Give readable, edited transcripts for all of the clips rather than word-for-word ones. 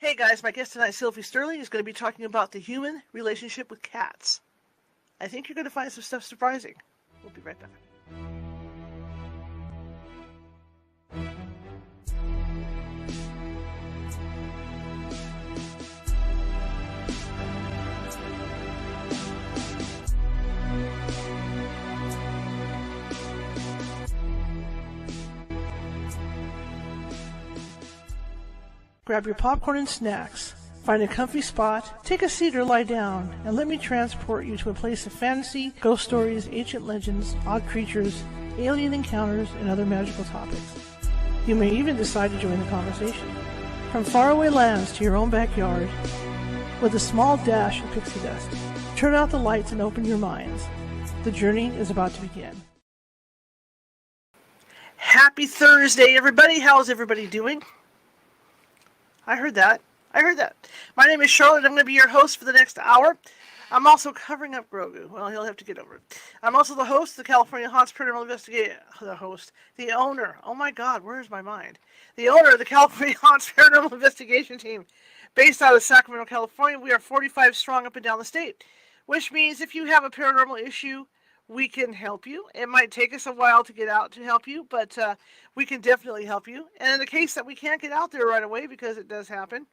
Hey guys, my guest tonight, Sylvie Sterling, is going to be talking about the human relationship with cats. I think you're going to find some stuff surprising. We'll be right back. Grab your popcorn and snacks. Find a comfy spot, take a seat or lie down, and let me transport you to a place of fantasy, ghost stories, ancient legends, odd creatures, alien encounters, and other magical topics. You may even decide to join the conversation. From faraway lands to your own backyard, with a small dash of pixie dust. Turn out the lights and open your minds. The journey is about to begin. Happy Thursday, everybody. How's everybody doing? I heard that. My name is Charlotte. I'm going to be your host for the next hour. I'm also covering up Grogu. Well, he'll have to get over it. I'm also the host of the California Haunts Paranormal Investigation. The owner. Oh my God, where's my mind? The owner of the California Haunts Paranormal Investigation team, based out of Sacramento, California. We are 45 strong up and down the state, which means if you have a paranormal issue, we can help you. It might take us a while to get out to help you, but we can definitely help you. And in the case that we can't get out there right away, because it does happen,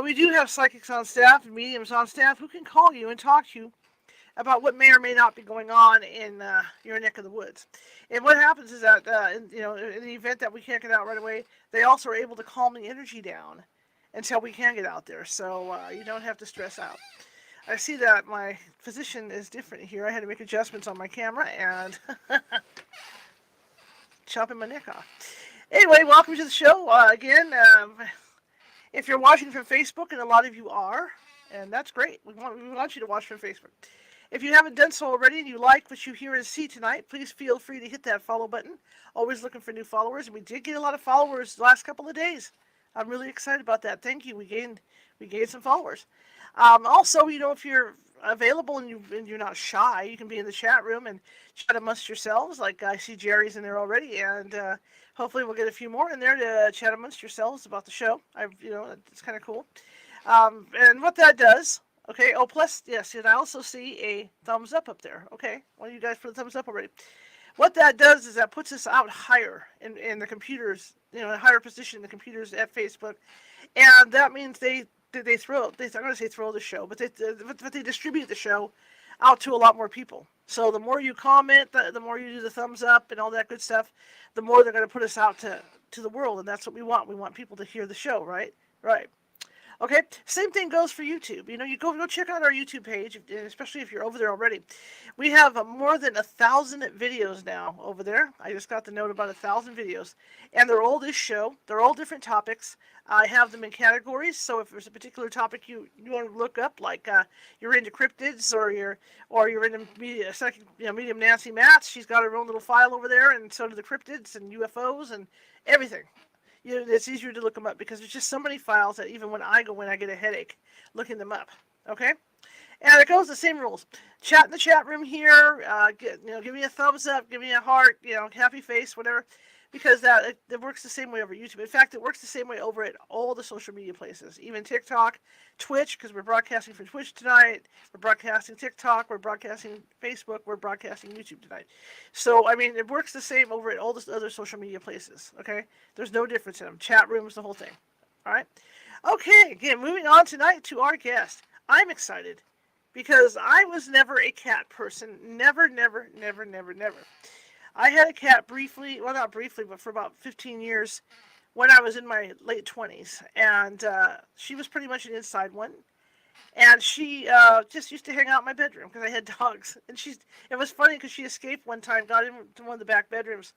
we do have psychics on staff and mediums on staff who can call you and talk to you about what may or may not be going on in your neck of the woods. And what happens is that, in the event that we can't get out right away, they also are able to calm the energy down until we can get out there. So you don't have to stress out. I see that my position is different here. I had to make adjustments on my camera and chopping my neck off. Anyway, welcome to the show. Again, if you're watching from Facebook, and a lot of you are, and that's great. We want you to watch from Facebook. If you haven't done so already and you like what you hear and see tonight, please feel free to hit that follow button. Always looking for new followers, and we did get a lot of followers the last couple of days. I'm really excited about that. Thank you. We gained some followers. Also, if you're available and you're not shy, you can be in the chat room and chat amongst yourselves. Like I see Jerry's in there already, and hopefully we'll get a few more in there to chat amongst yourselves about the show. It's kind of cool. And what that does, okay. Oh, plus yes, and I also see a thumbs up there. Okay, one of you guys put a thumbs up already. What that does is that puts us out higher in the computers, a higher position in the computers at Facebook, and that means I'm going to say throw the show, but they distribute the show out to a lot more people. So the more you comment, the more you do the thumbs up and all that good stuff, the more they're going to put us out to the world, and that's what we want. We want people to hear the show, right? Right. Okay, same thing goes for YouTube. You go check out our YouTube page, especially if you're over there already. We have more than 1,000 videos now over there. I just got the note about 1,000 videos, and they're all this show. They're all different topics. I have them in categories. So if there's a particular topic you want to look up, like you're into cryptids or you're into medium Nancy Matz, she's got her own little file over there, and so do the cryptids and UFOs and everything. It's easier to look them up because there's just so many files that even when I go in, I get a headache looking them up. Okay, and it goes the same rules. Chat in the chat room here. Give me a thumbs up, give me a heart, happy face, whatever, because it works the same way over YouTube. In fact, it works the same way over at all the social media places, even TikTok, Twitch, because we're broadcasting from Twitch tonight. We're broadcasting TikTok. We're broadcasting Facebook. We're broadcasting YouTube tonight. So, it works the same over at all the other social media places, okay? There's no difference in them. Chat rooms, the whole thing, all right? Okay, again, moving on tonight to our guest. I'm excited because I was never a cat person. Never. I had a cat briefly, well, not briefly, but for about 15 years when I was in my late 20s. And she was pretty much an inside one. And she just used to hang out in my bedroom because I had dogs. And it was funny because she escaped one time, got into one of the back bedrooms.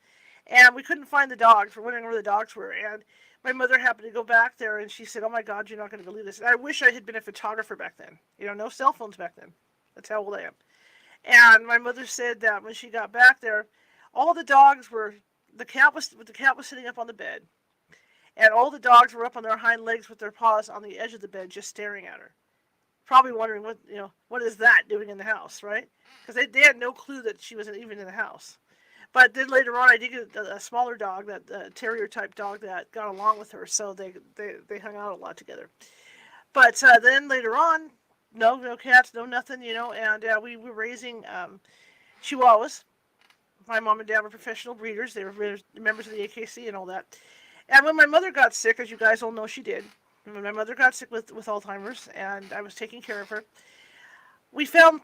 And we couldn't find the dogs. We're wondering where the dogs were. And my mother happened to go back there and she said, "Oh my God, you're not going to believe this." And I wish I had been a photographer back then. No cell phones back then. That's how old I am. And my mother said that when she got back there, all the dogs the cat was sitting up on the bed, and all the dogs were up on their hind legs with their paws on the edge of the bed, just staring at her, probably wondering what is that doing in the house, right? Because they had no clue that she wasn't even in the house. But then later on, I did get a smaller dog, that terrier type dog that got along with her, so they hung out a lot together. But then later on, no cats, no nothing, and we were raising Chihuahuas. My mom and dad were professional breeders. They were members of the AKC and all that. And when my mother got sick, as you guys all know, she did. When my mother got sick with Alzheimer's, and I was taking care of her, we found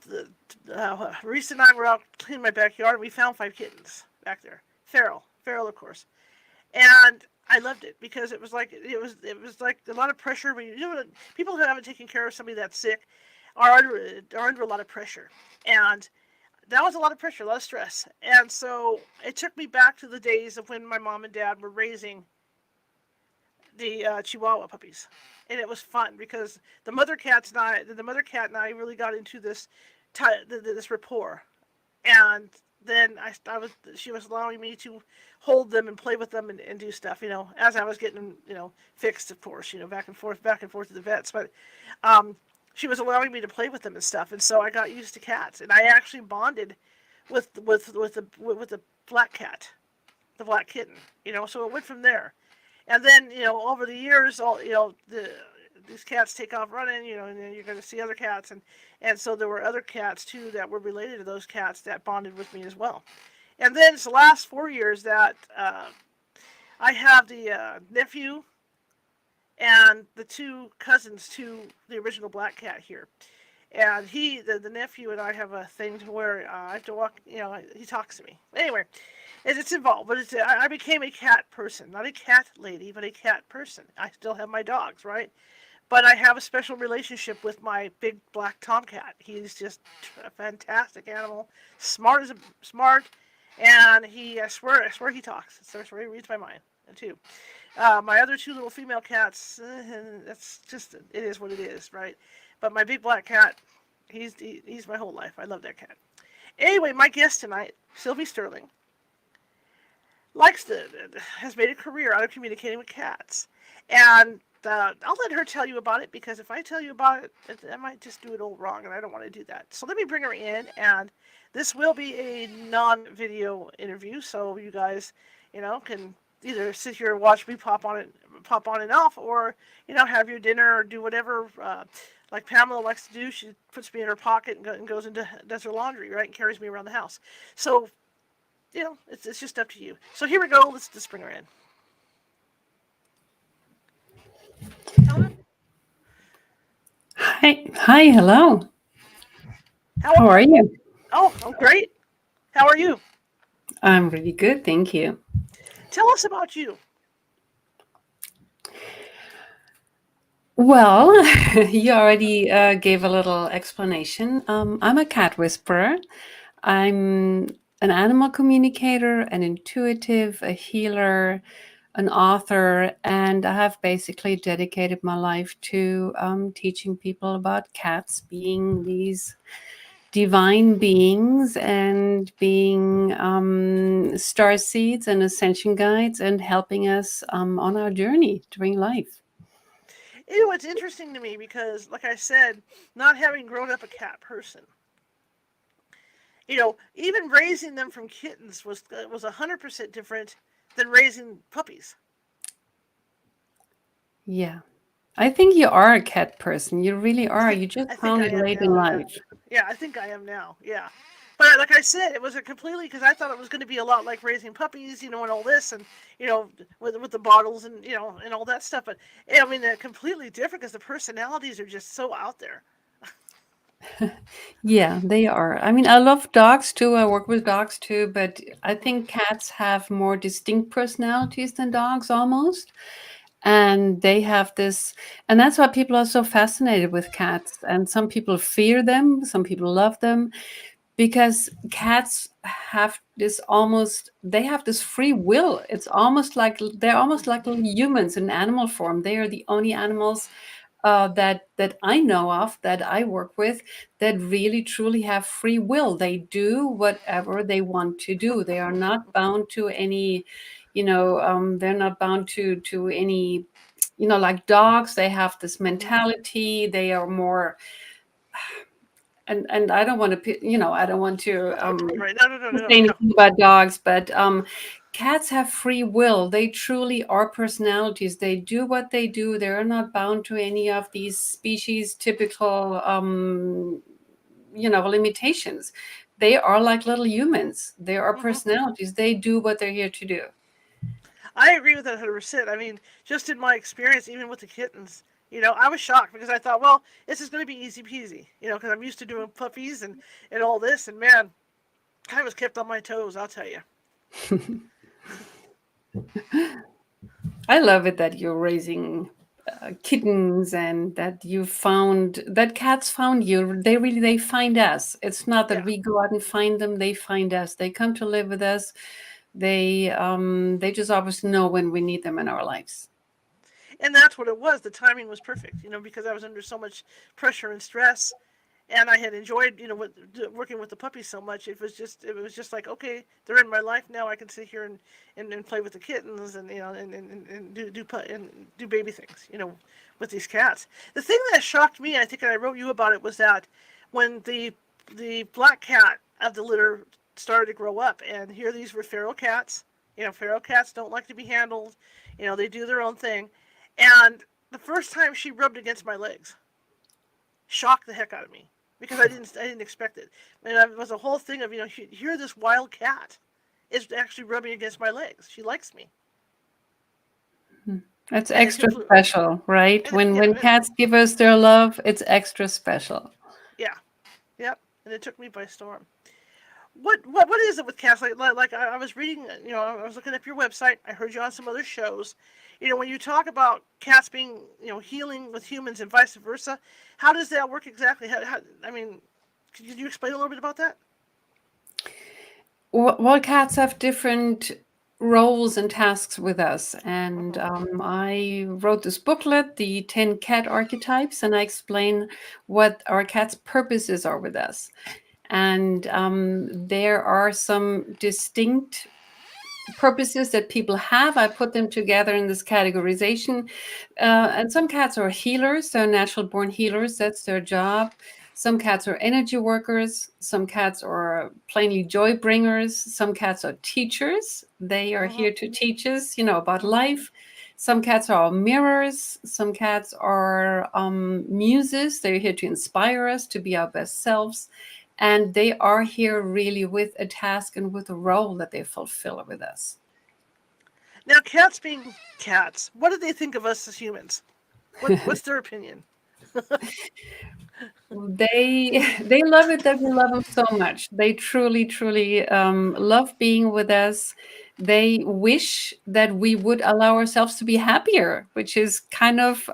Reese and I were out cleaning my backyard, and we found 5 kittens back there. Feral, of course, and I loved it because it was like a lot of pressure. When people who haven't taken care of somebody that's sick are under a lot of pressure, and that was a lot of pressure, a lot of stress, and so it took me back to the days of when my mom and dad were raising the Chihuahua puppies, and it was fun because the mother cat and I really got into this rapport, and then she was allowing me to hold them and play with them and do stuff, as I was getting them, fixed, of course, back and forth to the vets, but um, she was allowing me to play with them and stuff, and so I got used to cats, and I actually bonded with the black cat, the black kitten, so it went from there. And then, over the years, these cats take off running, and then you're going to see other cats, and so there were other cats too that were related to those cats that bonded with me as well. And then it's the last 4 years that I have the nephew and the 2 cousins to the original black cat here. And the nephew and I have a thing to where I have to walk. He talks to me. Anyway, it's involved, but I became a cat person, not a cat lady, but a cat person. I still have my dogs, right? But I have a special relationship with my big black tomcat. He's just a fantastic animal, smart, and I swear he talks. I swear he reads my mind too. My other 2 little female cats, that's just it is what it is, right? But my big black cat, he's my whole life. I love that cat. Anyway, my guest tonight, Sylvie Sterling, likes to has made a career out of communicating with cats, and I'll let her tell you about it because if I tell you about it, I might just do it all wrong, and I don't want to do that. So let me bring her in, and this will be a non-video interview, so you guys, can either sit here and watch me pop on and off, or have your dinner or do whatever. Like Pamela likes to do, she puts me in her pocket and goes into does her laundry, right, and carries me around the house. So it's just up to you. So here we go. Let's just bring her in. Hello. Hi, hello. How How are you? Oh, I'm great. How are you? I'm really good, thank you. Tell us about you. Well, you already gave a little explanation. I'm a cat whisperer. I'm an animal communicator, an intuitive, a healer, an author, and I have basically dedicated my life to teaching people about cats being these divine beings and being star seeds and ascension guides and helping us on our journey during life. It's interesting to me because, like I said, not having grown up a cat person, even raising them from kittens was 100% different than raising puppies. Yeah. I think you are a cat person. You really I are. think You just I think found I it am late in now. Yeah, life. yeah, I think I am now. Yeah, but like I said, it was a completely because I thought it was going to be a lot like raising puppies, and all this, and with the bottles and and all that stuff. But I mean, they're completely different because the personalities are just so out there. Yeah, they are. I mean, I love dogs too. I work with dogs too, but I think cats have more distinct personalities than dogs almost. And they have this, and that's why people are so fascinated with cats. And some people fear them, some people love them, because cats have this almost they have this free will. It's almost like they're almost like little humans in animal form. They are the only animals that I know of, that I work with, that really truly have free will. They do whatever they want to do. They are not bound to any, they're not bound to any, like dogs. They have this Hmm. mentality. They are more and I don't want to, I don't want to Right. No, no, no, no, say no. anything about dogs, but cats have free will. They truly are personalities. They do what they do. They're not bound to any of these species typical, limitations. They are like little humans. They are Hmm. personalities. They do what they're here to do. I agree with that 100%. I mean, just in my experience, even with the kittens, I was shocked because I thought, well, this is going to be easy peasy, because I'm used to doing puppies and all this, and man, I was kept on my toes, I'll tell you. I love it that you're raising kittens and that you found that cats found you. They find us. It's not that Yeah. we go out and find them. They find us. They come to live with us. They just obviously know when we need them in our lives. And that's what it was. The timing was perfect, because I was under so much pressure and stress, and I had enjoyed, working with the puppies so much. It was just like, okay, they're in my life now. I can sit here and play with the kittens and and do baby things, with these cats. The thing that shocked me, I think, and I wrote you about it, was that when the black cat of the litter started to grow up, and here these were feral cats. Feral cats don't like to be handled. They do their own thing, and the first time she rubbed against my legs shocked the heck out of me because I didn't expect it. And it was a whole thing of here this wild cat is actually rubbing against my legs. She likes me, That's and it extra completely special, right? and When cats give us their love, it's extra special. yeah, yep, and it took me by storm. What is it with cats? Like I was reading, I was looking up your website. I heard you on some other shows. When you talk about cats being healing with humans and vice versa, how does that work exactly? I mean, could you explain a little bit about that? Well, cats have different roles and tasks with us. And Hmm. I wrote this booklet, The 10 Cat Archetypes, and I explain what our cat's purposes are with us. And there are some distinct purposes that people have. I put them together in this categorization. And some cats are healers, they're natural born healers, that's their job. Some cats are energy workers, some cats are plainly joy bringers, some cats are teachers. They are Hmm. here to teach us, about Hmm. life. Some cats are mirrors, some cats are muses. They're here to inspire us to be our best selves. And they are here really with a task and with a role that they fulfill with us. Now, cats being cats, what do they think of us as humans? What's their opinion? They love it that we love them so much. They truly, truly love being with us. They wish that we would allow ourselves to be happier, which is kind of,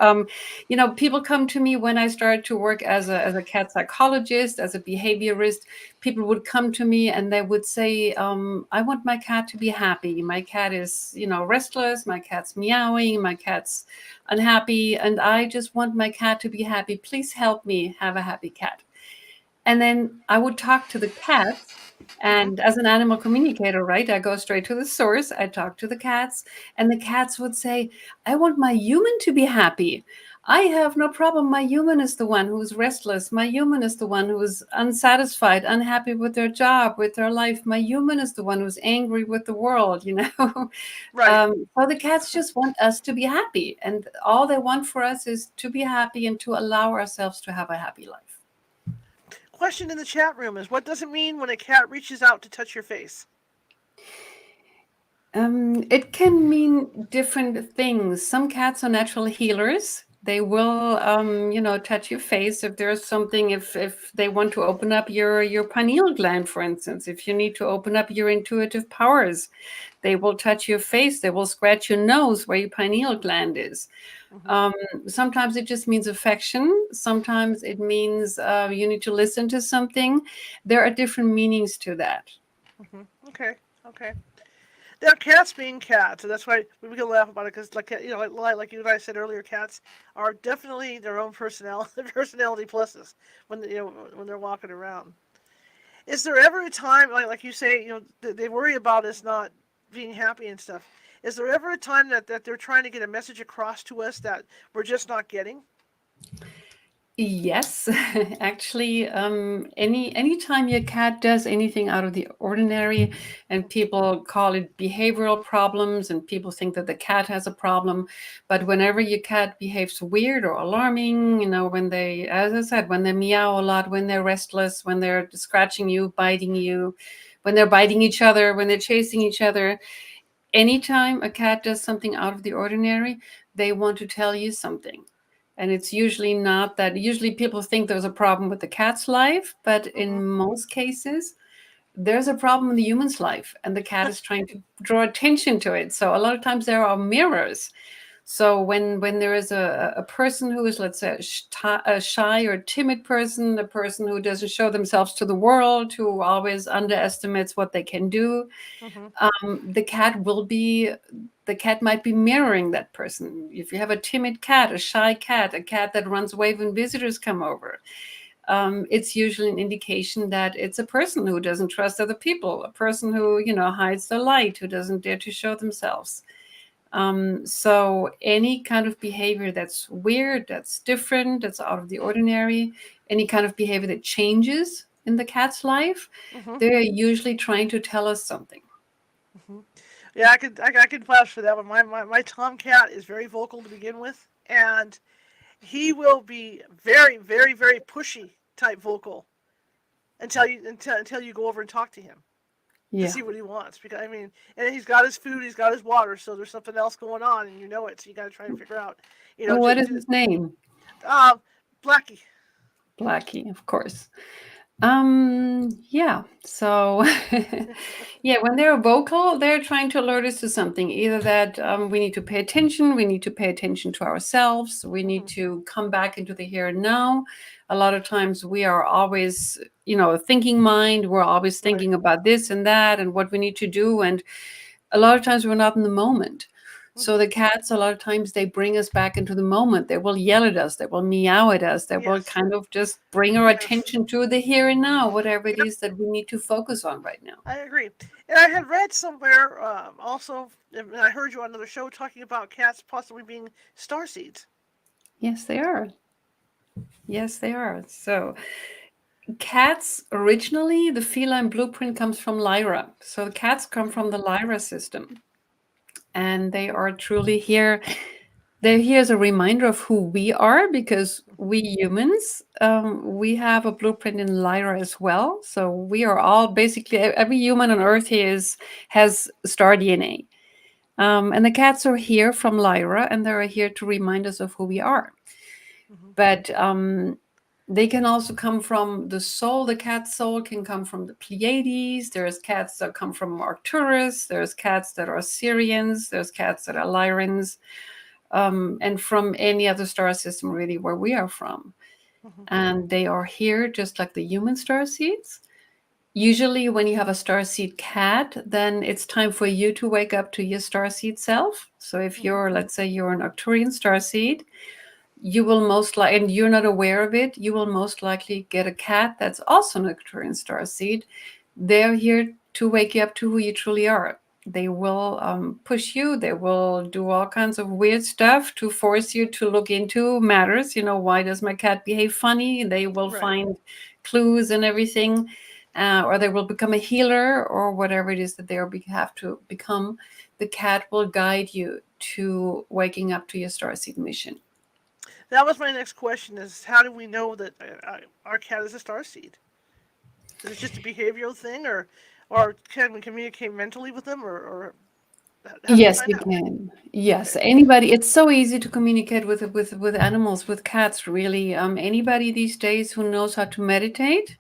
people come to me when I started to work as a cat psychologist, as a behaviorist. People would come to me and they would say, I want my cat to be happy. My cat is, restless. My cat's meowing. My cat's unhappy, and I just want my cat to be happy. Please help me have a happy cat. And then I would talk to the cats. Hmm. And as an animal communicator, right, I go straight to the source. I talk to the cats, and the cats would say, I want my human to be happy. I have no problem. My human is the one who's restless. My human is the one who's unsatisfied, unhappy with their job, with their life. My human is the one who's angry with the world. Right. So the cats just want us to be happy. And all they want for us is to be happy and to allow ourselves to have a happy life. Question in the chat room is, what does it mean when a cat reaches out to touch your face? It can mean different things. Some cats are natural healers. They will, touch your face if there's something. If they want to open up your pineal gland, for instance, if you need to open up your intuitive powers, they will touch your face. They will scratch your nose where your pineal gland is. Hmm. Um, Sometimes it just means affection. Sometimes it means you need to listen to something. There are different meanings to that. Hmm. Okay. Okay. They're cats being cats, and that's why we can laugh about it because, like like you and I said earlier, cats are definitely their own personality, personality pluses when when they're walking around. Is there ever a time, like you say, they worry about us not being happy and stuff? Is there ever a time that they're trying to get a message across to us that we're just not getting? Yes, actually, anytime your cat does anything out of the ordinary, and people call it behavioral problems, and people think that the cat has a problem, but whenever your cat behaves weird or alarming, when they, as I said, when they meow a lot, when they're restless, when they're scratching you, biting you, when they're biting each other, when they're chasing each other, anytime a cat does something out of the ordinary, they want to tell you something. And it's usually not that, usually people think there's a problem with the cat's life, but Hmm. in most cases, there's a problem in the human's life, and the cat is trying to draw attention to it. So a lot of times there are mirrors. So when there is a person who is, let's say, a shy or timid person, a person who doesn't show themselves to the world, who always underestimates what they can do, Hmm. the cat will be, the cat might be mirroring that person. If you have a timid cat, a shy cat, a cat that runs away when visitors come over, it's usually an indication that it's a person who doesn't trust other people, a person who, hides the light, who doesn't dare to show themselves. So any kind of behavior that's weird, that's different, that's out of the ordinary, any kind of behavior that changes in the cat's life, Hmm. they're usually trying to tell us something. Hmm. Yeah, I could vouch for that one. My Tomcat is very vocal to begin with, and he will be very, very, very pushy type vocal until you go over and talk to him to Yeah. see what he wants. Because I mean, and he's got his food, he's got his water, so there's something else going on, and you know it. So you got to try and figure out, What is his name? um, Blackie. Blackie, of course. Yeah. So, yeah, when they're vocal, they're trying to alert us to something. Either that we need to pay attention, we need to pay attention to ourselves, we need Hmm. to come back into the here and now. A lot of times we are always, a thinking mind. We're always Right. thinking about this and that and what we need to do. And a lot of times we're not in the moment. So Hmm. the cats, a lot of times, they bring us back into the moment. They will yell at us. They will meow at us. They will Yes. kind of just bring our Yes. attention to the here and now, whatever it Yep. is that we need to focus on right now. I agree. And I had read somewhere also, and I heard you on another show talking about cats possibly being starseeds. Yes, they are. Yes, they are. So cats, originally, the feline blueprint comes from Lyra. So the cats come Hmm. from the Lyra system, and they are truly here. They're here as a reminder of who we are, because Hmm. we humans, we have a blueprint in Lyra as well. So we are all basically, every human on Earth here has star DNA. And the cats are here from Lyra, and they're here to remind us of who we are. Hmm. But they can also come from the soul. The cat soul can come from the Pleiades. There's cats that come from Arcturus. There's cats that are Sirians. There's cats that are Lyrans, and from any other star system, really, where we are from. Hmm. And they are here just like the human star seeds. Usually, when you have a star seed cat, then it's time for you to wake up to your star seed self. So, if Hmm. you're, let's say, you're an Arcturian star seed, you will most likely, and you're not aware of it, you will most likely get a cat that's also an Arcturian star seed. They're here to wake you up to who you truly are. They will push you. They will do all kinds of weird stuff to force you to look into matters. Why does my cat behave funny? They will Right. find clues and everything, or they will become a healer, or whatever it is that have to become. The cat will guide you to waking up to your starseed mission. That was my next question: is how do we know that our cat is a starseed? Is it just a behavioral thing, or can we communicate mentally with them, or how do we Yes, find we out? can. Okay. Yes, anybody. It's so easy to communicate with animals, with cats. Really, anybody these days who knows how to meditate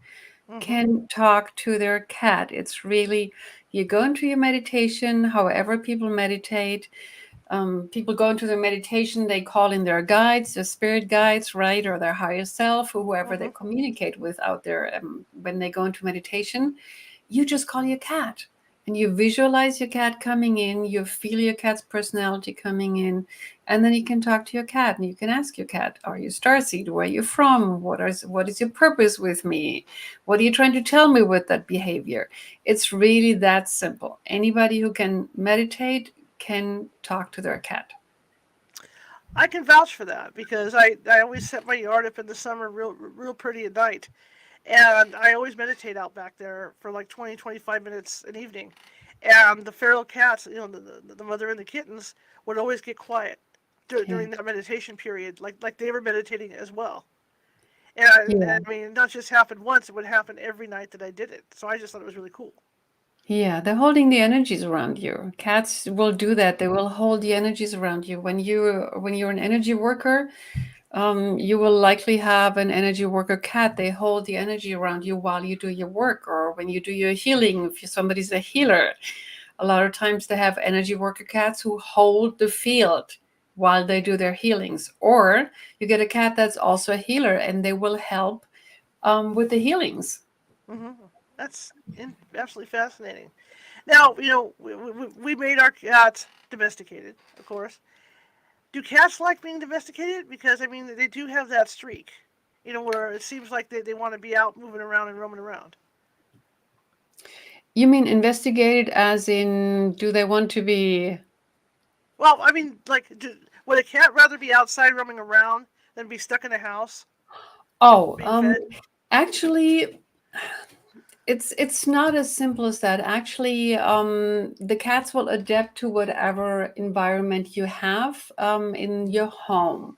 Hmm. can talk to their cat. It's really, you go into your meditation. However, people meditate. People go into their meditation. They call in their guides, their spirit guides, right, or their higher self, or whoever they Hmm. communicate with out there. When they go into meditation, you just call your cat, and you visualize your cat coming in, you feel your cat's personality coming in, and then you can talk to your cat, and you can ask your cat, are you starseed? Where are you from? What is your purpose with me? What are you trying to tell me with that behavior? It's really that simple. Anybody who can meditate can talk to their cat. I can vouch for that because I always set my yard up in the summer real pretty at night. And I always meditate out back there for like 20, 25 minutes an evening. And the feral cats, the mother and the kittens would always get quiet Yeah. during that meditation period, like they were meditating as well. And Yeah. I mean, it not just happened once; it would happen every night that I did it. So I just thought it was really cool. Yeah, they're holding the energies around you. Cats will do that. They will hold the energies around you. When you're an energy worker, you will likely have an energy worker cat. They hold the energy around you while you do your work, or when you do your healing. If somebody's a healer, a lot of times they have energy worker cats who hold the field while they do their healings. Or you get a cat that's also a healer, and they will help with the healings. Hmm. That's absolutely fascinating. Now, we made our cats domesticated, of course. Do cats like being domesticated? Because I mean, they do have that streak, where it seems like they want to be out moving around and roaming around. You mean investigated as in, do they want to be? Well, I mean, like, would a cat rather be outside roaming around than be stuck in a house Oh, being fed? actually, it's not as simple as that. Actually, the cats will adapt to whatever environment you have in your home.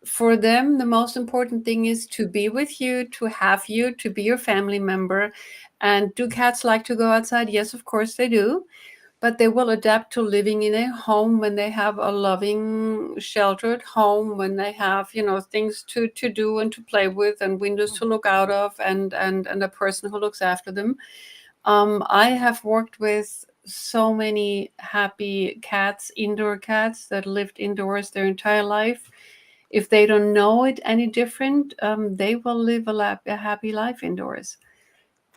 For them, the most important thing is to be with you, to have you, to be your family member. And do cats like to go outside? Yes, of course they do, but they will adapt to living in a home when they have a loving sheltered home, when they have, things to do and to play with, and windows to look out of, and a person who looks after them. I have worked with so many happy cats, indoor cats that lived indoors their entire life. If they don't know it any different, they will live a happy life indoors.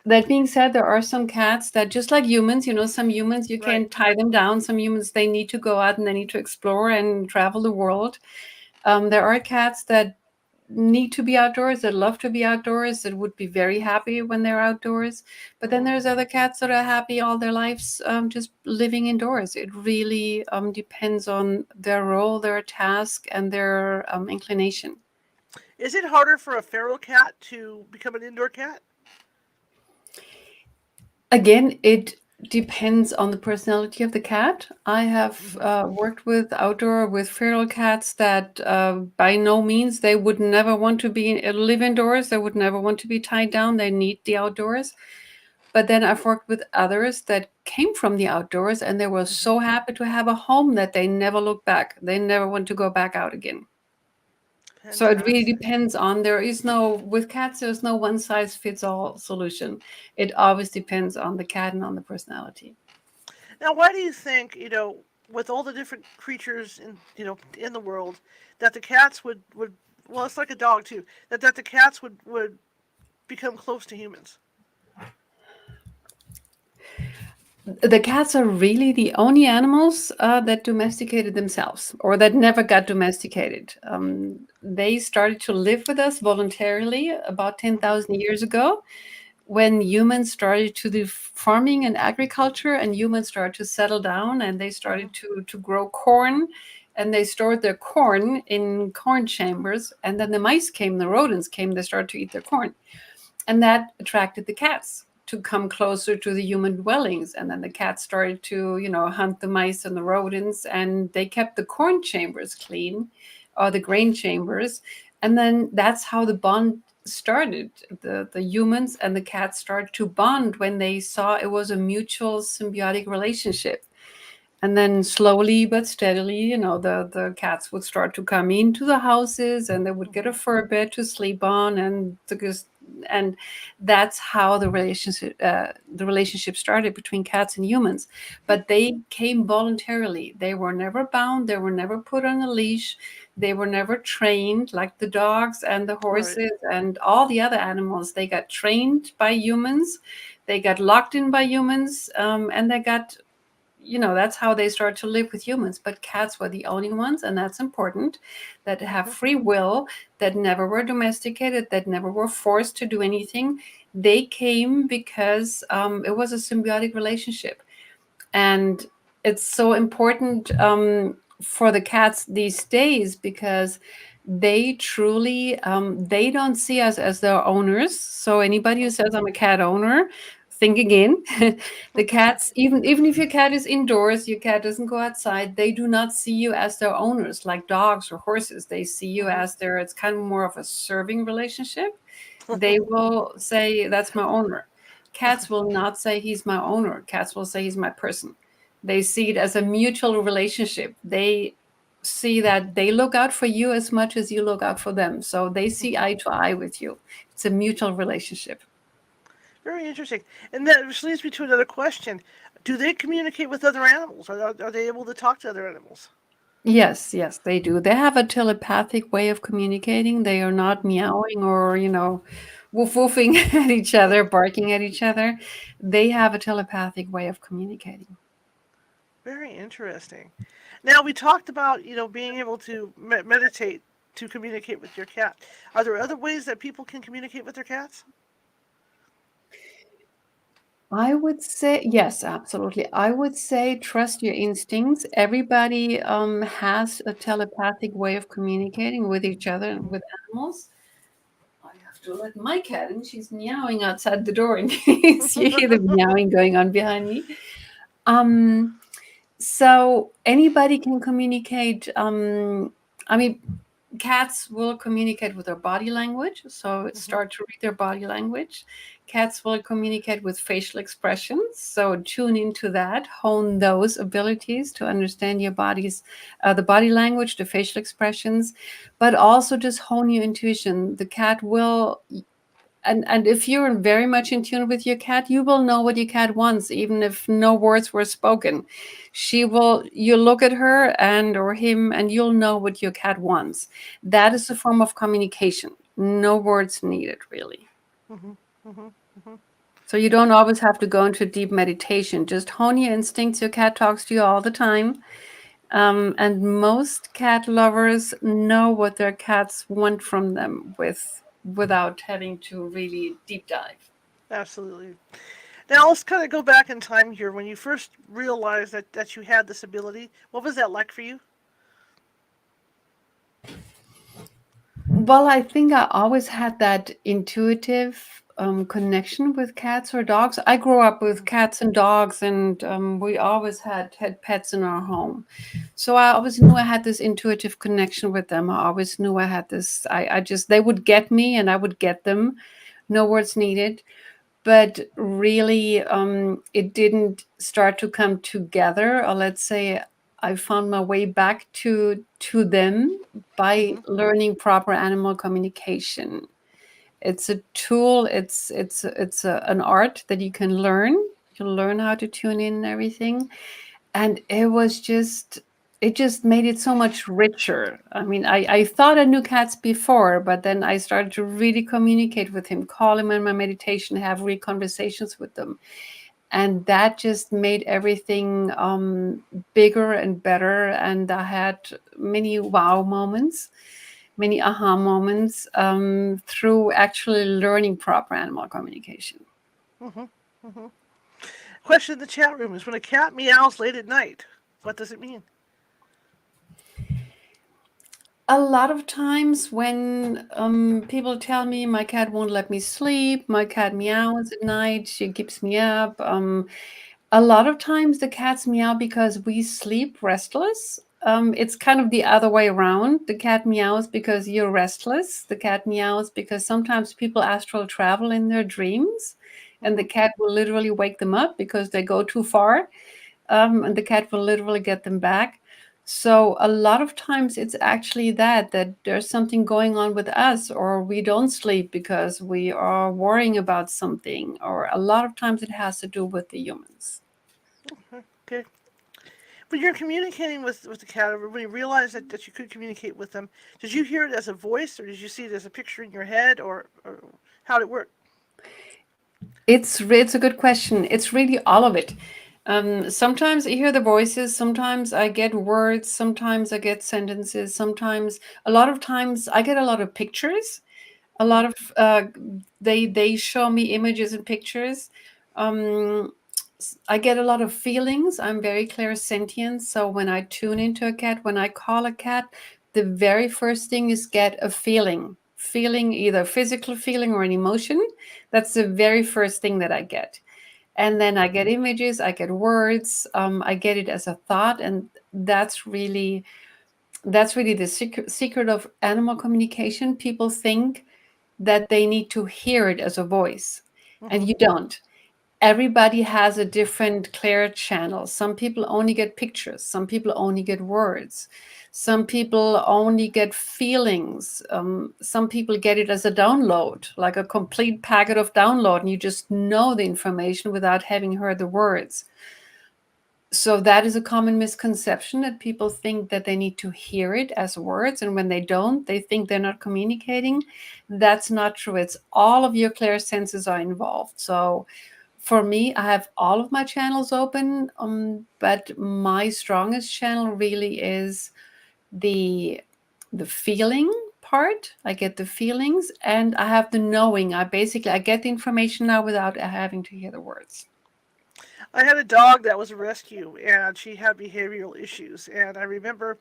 That being said, there are some cats that, just like humans, some humans you Right. can tie them down. Some humans, they need to go out and they need to explore and travel the world. There are cats that need to be outdoors, that love to be outdoors, that would be very happy when they're outdoors. But then Hmm. there's other cats that are happy all their lives just living indoors. It really depends on their role, their task, and their inclination. Is it harder for a feral cat to become an indoor cat? Again, it depends on the personality of the cat. I have Hmm. worked with outdoor with feral cats that by no means they would never want to live indoors. They would never want to be tied down. They need the outdoors. But then I've worked with others that came from the outdoors and they were Hmm. so happy to have a home that they never look back. They never want to go back out again. So it really Fantastic. depends on, there is no, with cats, there's no one size fits all solution. It always depends on the cat and on the personality. Now, why do you think, with all the different creatures in the world, that the cats would well, it's like a dog too, that the cats would become close to humans? The cats are really the only animals that domesticated themselves, or that never got domesticated. They started to live with us voluntarily about Hmm. 10,000 years ago, when humans started to do farming and agriculture, and humans started to settle down, and they Hmm. started to grow corn, and they stored their corn in corn chambers, and then the mice came, the rodents came, they started to eat their corn, and that attracted the cats to come closer to the human dwellings. And then the cats started to, hunt the mice and the rodents, and they kept the corn chambers clean, or the grain chambers. And then that's how the bond started. The humans and the cats started to bond when they saw it was a mutual symbiotic relationship. And then slowly but steadily, the cats would start to come into the houses, and they would get a Hmm. fur bed to sleep on, and that's how the relationship started between cats and humans. But they came voluntarily. They were never bound. They were never put on a leash. They were never trained like the dogs and the Right. horses and all the other animals. They got trained by humans. They got locked in by humans, and they got, that's how they start to live with humans. But cats were the only ones, and that's important, that have Hmm. free will, that never were domesticated, that never were forced to do anything. They came because it was a symbiotic relationship. And it's so important. for the cats these days, because they truly they don't see us as their owners. So anybody who says I'm a cat owner, think again. The cats, even if your cat is indoors, your cat doesn't go outside, they do not see you as their owners like dogs or horses. They see you Mm-hmm. as their, it's kind of more of a serving relationship. They will say that's my owner. Cats will not say he's my owner. Cats will say he's my person. They see it as a mutual relationship. They see that they look out for you as much as you look out for them. So they see eye to eye with you. It's a mutual relationship. Very interesting. And that which leads me to another question: do they communicate with other animals? Are they able to talk to other animals? Yes, yes, they do. They have a telepathic way of communicating. They are not meowing or, woof woofing at each other, barking at each other. They have a telepathic way of communicating. Very interesting. Now we talked about being able to meditate to communicate with your cat. Are there other ways that people can communicate with their cats? I would say yes, absolutely. I would say trust your instincts. Everybody has a telepathic way of communicating with each other and with animals. I have to let my cat in. She's meowing outside the door in case you hear the meowing going on behind me. Um, so anybody can communicate. I mean, cats will communicate with their body language, so Hmm. start to read their body language. Cats will communicate with facial expressions, so tune into that, hone those abilities to understand your body's the body language, the facial expressions, but also just hone your intuition. The cat will, and if you're very much in tune with your cat, you will know what your cat wants even if no words were spoken. She will, you look at her and or him and you'll know what your cat wants. That is a form of communication, no words needed really. Hmm. Hmm. Hmm. So you don't always have to go into deep meditation, just hone your instincts. Your cat talks to you all the time. And most cat lovers know what their cats want from them without having to really deep dive. Absolutely. Now let's kind of go back in time here. When you first realized that you had this ability, what was that like for you? Well, I think I always had that intuitive connection with cats or dogs. I grew up with Hmm. cats and dogs, and we always had pets in our home. So I always knew I had this intuitive connection with them. I always knew I had this. I just, they would get me, and I would get them. No words needed. But really, it didn't start to come together. Or let's say I found my way back to them by Hmm. learning proper animal communication. It's a tool. It's an art that you can learn. You learn how to tune in and everything, and it just made it so much richer. I mean, I thought I knew cats before, but then I started to really communicate with him, call him in my meditation, have real conversations with them. And that just made everything bigger and better. And I had many wow moments, many aha moments through actually learning proper animal communication. Hmm. Hmm. Question in the chat room is: when a cat meows late at night, what does it mean? A lot of times when people tell me my cat won't let me sleep, my cat meows at night, she keeps me up. A lot of times the cats meow because we sleep restless. It's kind of the other way around. The cat meows because you're restless. The cat meows because sometimes people astral travel in their dreams, and the Hmm. cat will literally wake them up because they go too far, and the cat will literally get them back. So a lot of times it's actually that there's something going on with us, or we don't sleep because we are worrying about something, or a lot of times it has to do with the humans. Okay. When you're communicating with the cat, or when you realized that you could communicate with them, did you hear it as a voice, or did you see it as a picture in your head, or how did it work? It's a good question. It's really all of it. Sometimes I hear the voices, sometimes I get words, sometimes I get sentences, sometimes a lot of times I get a lot of pictures. A lot Hmm. of they show me images and pictures. Um, I get a lot of feelings. I'm very clairsentient. So when I tune into a cat, when I call a cat, the very first thing is get a feeling, either physical feeling or an emotion. That's the very first thing that I get. And then I get images, I get words, I get it as a thought. And that's really the secret of animal communication. People think that they need to hear it as a voice, and Mm-hmm. you don't. Everybody has a different clear channel. Some people only get pictures, some people only get words, some people only get feelings, some people get it as a download, like a complete packet of download, and you just know the information without having heard the words. So that is a common misconception, that people think that they need to hear it as words, and when they don't, they think they're not communicating. That's not true. It's all of your clear senses are involved. So for me, I have all of my channels open, but my strongest channel really is the the feeling part. I get the feelings, and I have the knowing. I get the information now without having to hear the words. I had a dog that was a rescue, and she had behavioral issues. And I remember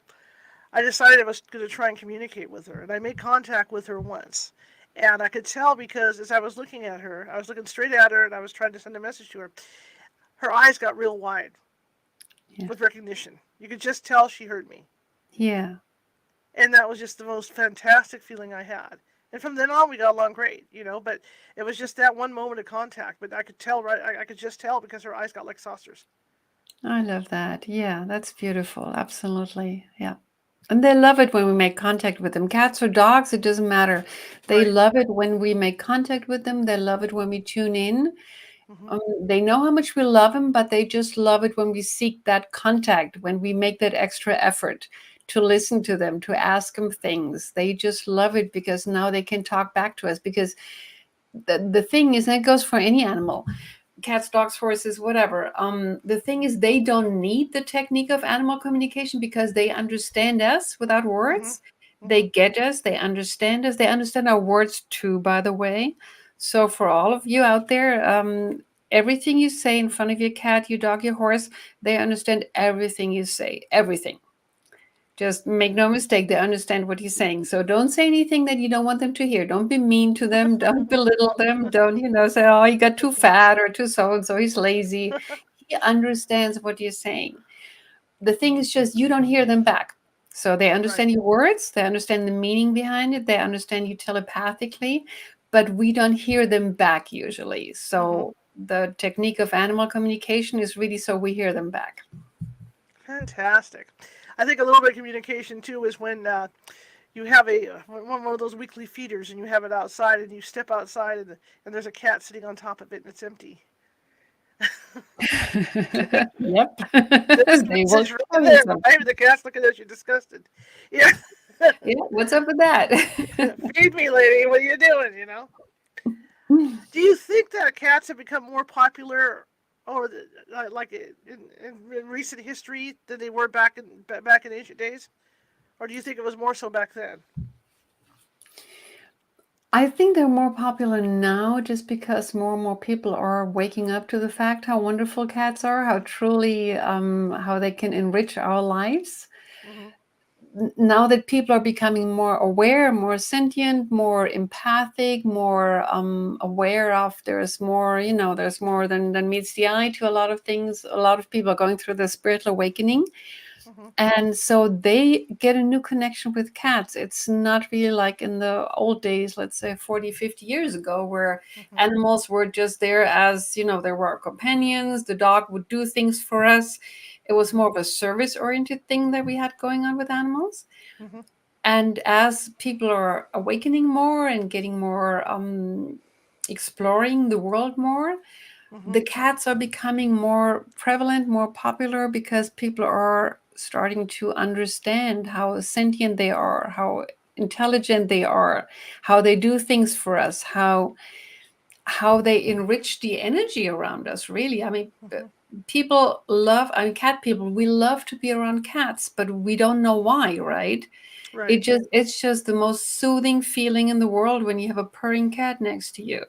I decided I was going to try and communicate with her, and I made contact with her once. And I could tell because as I was looking at her, I was looking straight at her, and I was trying to send a message to her. Her eyes got real wide Yeah. with recognition. You could just tell she heard me. Yeah. And that was just the most fantastic feeling I had. And from then on, we got along great, But it was just that one moment of contact. But I could tell, right? I could just tell because her eyes got like saucers. I love that. Yeah, that's beautiful. Absolutely. Yeah. And they love it when we make contact with them. Cats or dogs, it doesn't matter. They Right. love it when we make contact with them. They love it when we tune in. Mm-hmm. They know how much we love them, but they just love it when we seek that contact, when we make that extra effort to listen to them, to ask them things. They just love it because now they can talk back to us. Because the thing is, and it goes for any animal, cats, dogs, horses, whatever. The thing is, they don't need the technique of animal communication because they understand us without Mm-hmm. words. Mm-hmm. They get us, they understand us, they understand our words too, by the way. So, for all of you out there, everything you say in front of your cat, your dog, your horse, they understand everything you say, everything. Just make no mistake, they understand what you're saying. So don't say anything that you don't want them to hear. Don't be mean to them. Don't belittle them. Don't, say, oh, he got too fat or too so and so, he's lazy. He understands what you're saying. The thing is just you don't hear them back. So they Right. understand your words, they understand the meaning behind it, they understand you telepathically, but we don't hear them back usually. Mm-hmm. So the technique of animal communication is really so we hear them back. Fantastic. I think a little bit of communication too is when you have one of those weekly feeders and you have it outside and you step outside and there's a cat sitting on top of it and it's empty. Yep. There's a They will message tell right you there, something. right? The cat's looking at you disgusted. Yeah. Yeah, what's up with that? Feed me, lady. What are you doing? Do you think that cats have become more popular, or like in recent history than they were back in ancient days, or do you think it was more so back then? I think they're more popular now just because more and more people are waking up to the fact how wonderful cats are, how truly, how they can enrich our lives. Hmm. Now that people are becoming more aware, more sentient, more empathic, more aware of there's more than meets the eye to a lot of things. A lot of people are going through the spiritual awakening. Hmm. And so they get a new connection with cats. It's not really like in the old days, let's say 40, 50 years ago, where Hmm. animals were just there as, they were our companions. The dog would do things for us. It was Hmm. more of a service oriented thing that we had going on with animals. Hmm. And as people are awakening more and getting more, exploring the world more, Hmm. the cats are becoming more prevalent, more popular because people are starting to understand how sentient they are, how intelligent they are, how they do things for us, how they enrich the energy around us, really. I mean, Hmm. people love, I mean, cat people, we love to be around cats, but we don't know why, right? Right. It's just the most soothing feeling in the world when you have a purring cat next to you.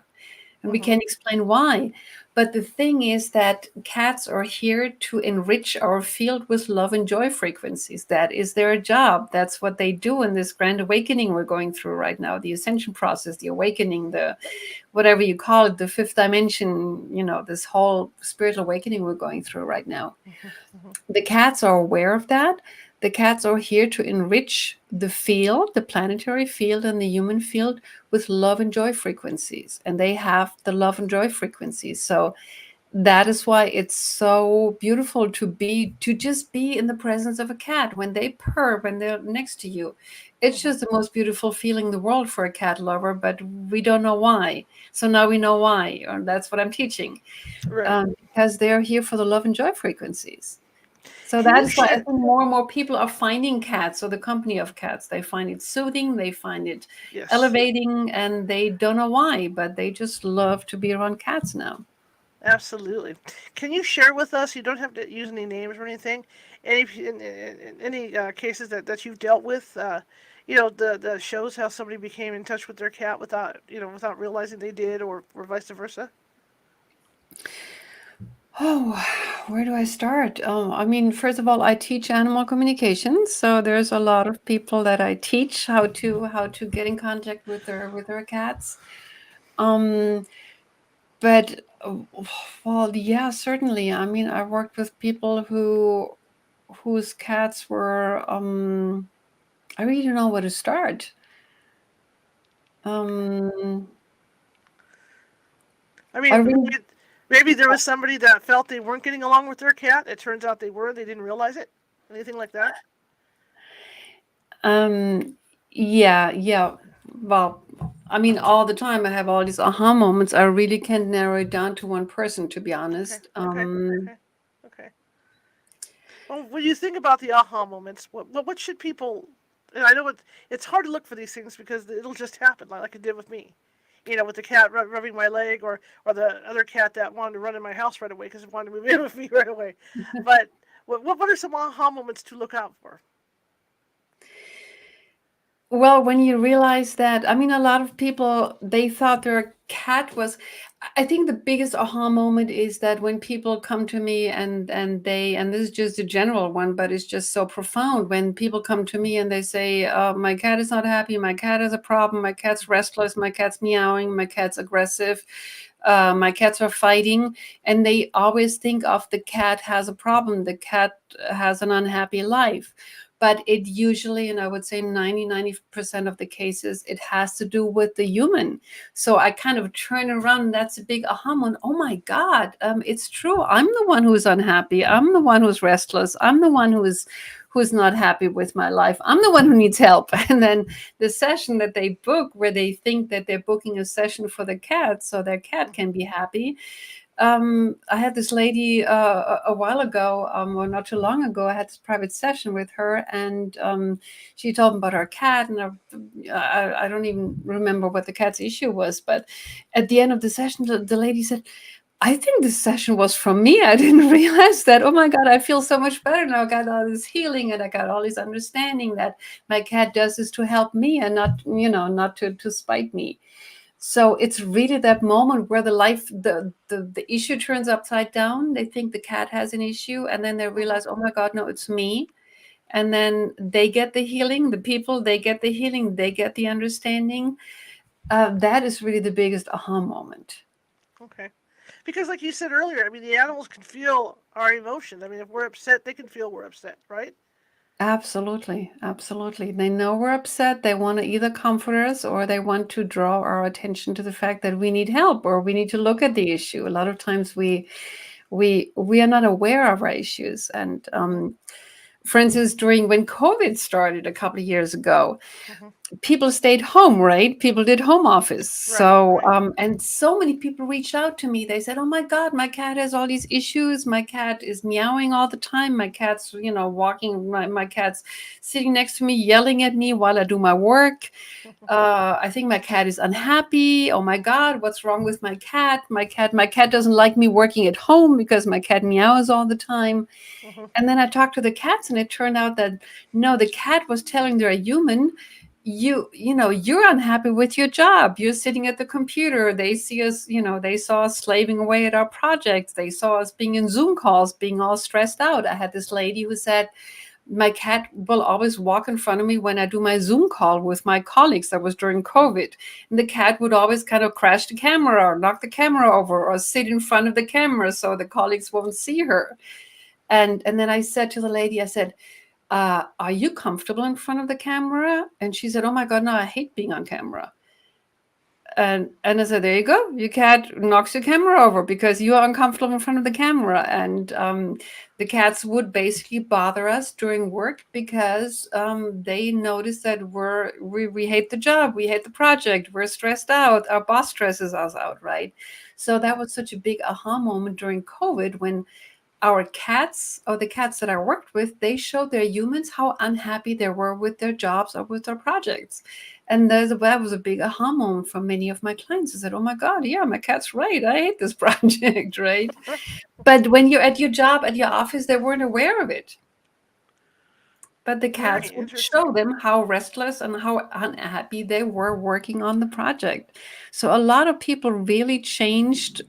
And we Hmm. can't explain why. But the thing is that cats are here to enrich our field with love and joy frequencies. That is their job. That's what they do in this grand awakening we're going through right now, the ascension process, the awakening, the whatever you call it, the fifth dimension, this whole spiritual awakening we're going through right now. Hmm. Hmm. The cats are aware of that. The cats are here to enrich the field, the planetary field and the human field with love and joy frequencies. And they have the love and joy frequencies. So that is why it's so beautiful to just be in the presence of a cat when they purr, when they're next to you. It's Hmm. just the most beautiful feeling in the world for a cat lover, but we don't know why. So now we know why, or that's what I'm teaching, Right. because they're here for the love and joy frequencies. So Can that you is why I share? think more and more people are finding cats or the company of cats. They find it soothing, they find it Yes. elevating, and they don't know why, but they just love to be around cats now. Absolutely. Can you share with us? You don't have to use any names or anything. Any cases that you've dealt with. The shows how somebody became in touch with their cat without realizing they did, or vice versa. Oh, where do I start? Oh, I mean, first of all, I teach animal communication, so there's a lot of people that I teach how to get in contact with their cats. Um, but well, yeah, certainly. I mean, I worked with people whose cats were I really don't know where to start. Okay. Um, I I mean, really maybe there was somebody that felt they weren't getting along with their cat. It turns out they were. They didn't realize it. Anything like that? Um, yeah, yeah. Well, I mean, all the time I have all these aha moments. I really can't narrow it down to one person, to be Okay. honest. Okay. Okay. Okay. Well, when you think about the aha moments, what should people? And I know it's hard to look for these things because it'll just happen, like it did with me. With the cat rubbing my leg, or the other cat that wanted to run in my house right away because it wanted to move in with me right away. But what are some aha moments to look out for? Well, when you realize that, I mean, a lot of people, they thought their cat was, I think the biggest aha moment is that when people come to me and this is just a general one, but it's just so profound. When people come to me and they say, my cat is not happy, my cat has a problem, my cat's restless, my cat's meowing, my cat's aggressive, my cats are fighting, and they always think of the cat has a problem, the cat has an unhappy life. But it usually, and I would say 90% of the cases, it has to do with the human. So I kind of turn around, and that's a big aha moment. Oh my God, it's true. I'm the one who's unhappy. I'm the one who's restless. I'm the one who's not happy with my life. I'm the one who needs help. And then the session that they book, where they think that they're booking a session for the cat so their cat Mm-hmm. can be happy. I had this lady a while ago, or not too long ago. I had this private session with her, and she told me about her cat, and I don't even remember what the cat's issue was. But at the end of the session, the lady said, "I think this session was from me. I didn't realize that. Oh my God, I feel so much better now. I got all this healing, and I got all this understanding that my cat does this to help me and not, not to spite me." So it's really that moment where the issue turns upside down. They think the cat has an issue, and then they Mm-hmm. realize, oh my God, no, it's me. And then they get the healing. The people, they get the healing. They get the understanding. That is really the biggest aha moment. Okay. Because, like you said earlier, I mean, the animals can feel our emotions. I mean, if we're upset, they can feel we're upset, right? Absolutely, absolutely. They know we're upset. They want to either comfort us or they want to draw our attention to the fact that we need help or we need to look at Mm-hmm. the issue. A lot of times we are not aware of our issues. And Mm-hmm. for instance, during when COVID started a couple of years ago, Mm-hmm. people stayed home, right? People did home office. Right. So, Right. and so many people reached out to me. They said, "Oh my God, my cat has all these issues. My cat is meowing all the time. My cat's, walking. My cat's sitting next to me, yelling at me while I do my work. I think my cat is unhappy. Oh my God, what's wrong with my cat? My cat doesn't like me working at home because my cat meows all the time." Mm-hmm. And then I talked to the cats, and it turned out that no, the cat was telling their human, you're unhappy with your job. You're sitting at the computer. They see us, they saw us slaving away at our projects. They saw us being in Zoom calls, being all stressed out. I had this lady who said, my cat will always walk in front of me when I do my Zoom call with my colleagues. That was during COVID. And the cat would always kind of crash the camera or knock the camera over or sit in front of the camera so the colleagues won't see her. And then I said to the lady, I said, are you comfortable in front of the camera? And she said, oh my God, no, I hate being on camera. And I said, there you go. Your cat knocks your camera over because you are uncomfortable in front of the camera. And the cats would basically bother us during work because they notice that we hate the job, we hate the project, we're stressed out, our boss stresses us out, right? So that was such a big aha moment during COVID when our cats, or the cats that I worked with, they showed their humans how unhappy they were with their jobs or with their projects. And that was a big aha moment for many of my clients. I said, oh my God, yeah, my cat's right. I hate this project, right? But when you're at your job, at your office, they weren't aware of it. But the Very cats would show interesting. them how restless and how unhappy they were working on the project. So a lot of people really changed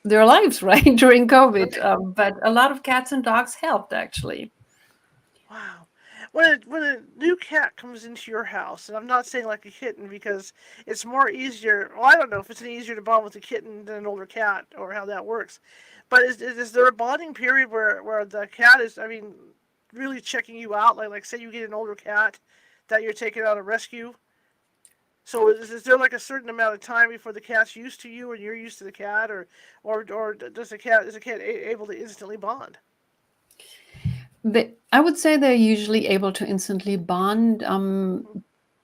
their lives, right, during COVID. Right. But a lot of cats and dogs helped, actually. Wow. When a new cat comes into your house, and I'm not saying like a kitten because it's more easier. Well, I don't know if it's any easier to bond with a kitten than an older cat or how that works. But is there a bonding period where the cat is, I mean, really checking you out? Like say you get an older cat that you're taking out a rescue. So is there like a certain amount of time before the cat's used to you and you're used to the cat, or does the cat is the cat able to instantly bond? I would say they're usually able to instantly bond. Hmm.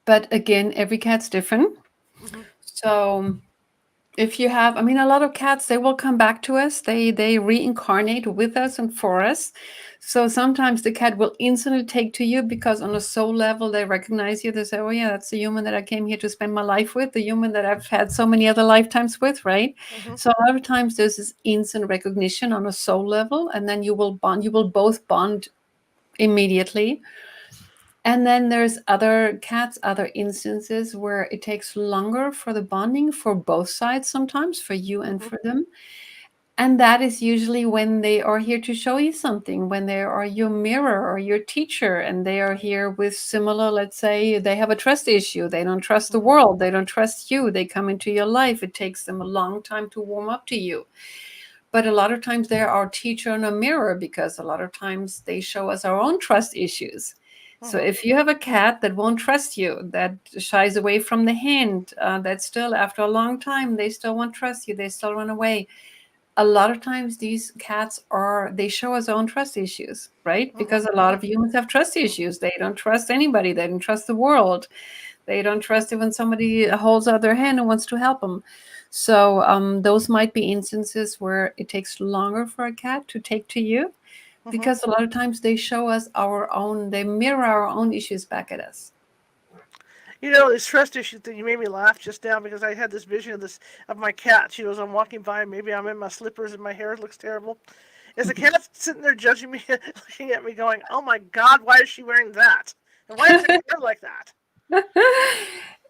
But again, every cat's different. Hmm. So if you have, I mean, a lot of cats, they will come back to us. They reincarnate with us and for us. So sometimes the cat will instantly take to you because on a soul level they recognize you. They say, "Oh yeah, that's the human that I came here to spend my life with, the human that I've had so many other lifetimes with, right?" Hmm. So a lot of times there's this instant recognition on a soul level, and then you will bond. You will both bond immediately. And then there's other cats, other instances where it takes longer for the bonding for both sides sometimes, for you and Hmm. for them. And that is usually when they are here to show you something, when they are your mirror or your teacher, and they are here with similar, let's say they have a trust issue. They don't trust the Hmm. world. They don't trust you. They come into your life. It takes them a long time to warm up to you. But a lot of times they're our teacher and a mirror because a lot of times they show us our own trust issues. So Hmm. if you have a cat that won't trust you, that shies away from the hand, that still, after a long time, they still won't trust you, they still run away. A lot of times these cats they show us own trust issues, right? Hmm. Because a lot Hmm. of humans have trust issues. They don't trust anybody. They don't trust the world. They don't trust it when somebody holds out their hand and wants to help them. So those might be instances where it takes longer for a cat to take to you Hmm. because a lot of times they show us they mirror our own issues back at us. You know, this trust issue thing, you made me laugh just now because I had this vision of my cat. She knows I'm walking by, maybe I'm in my slippers and my hair looks terrible. Is the cat sitting there judging me, looking at me, going, "Oh my God, why is she wearing that? And why is her hair like that?"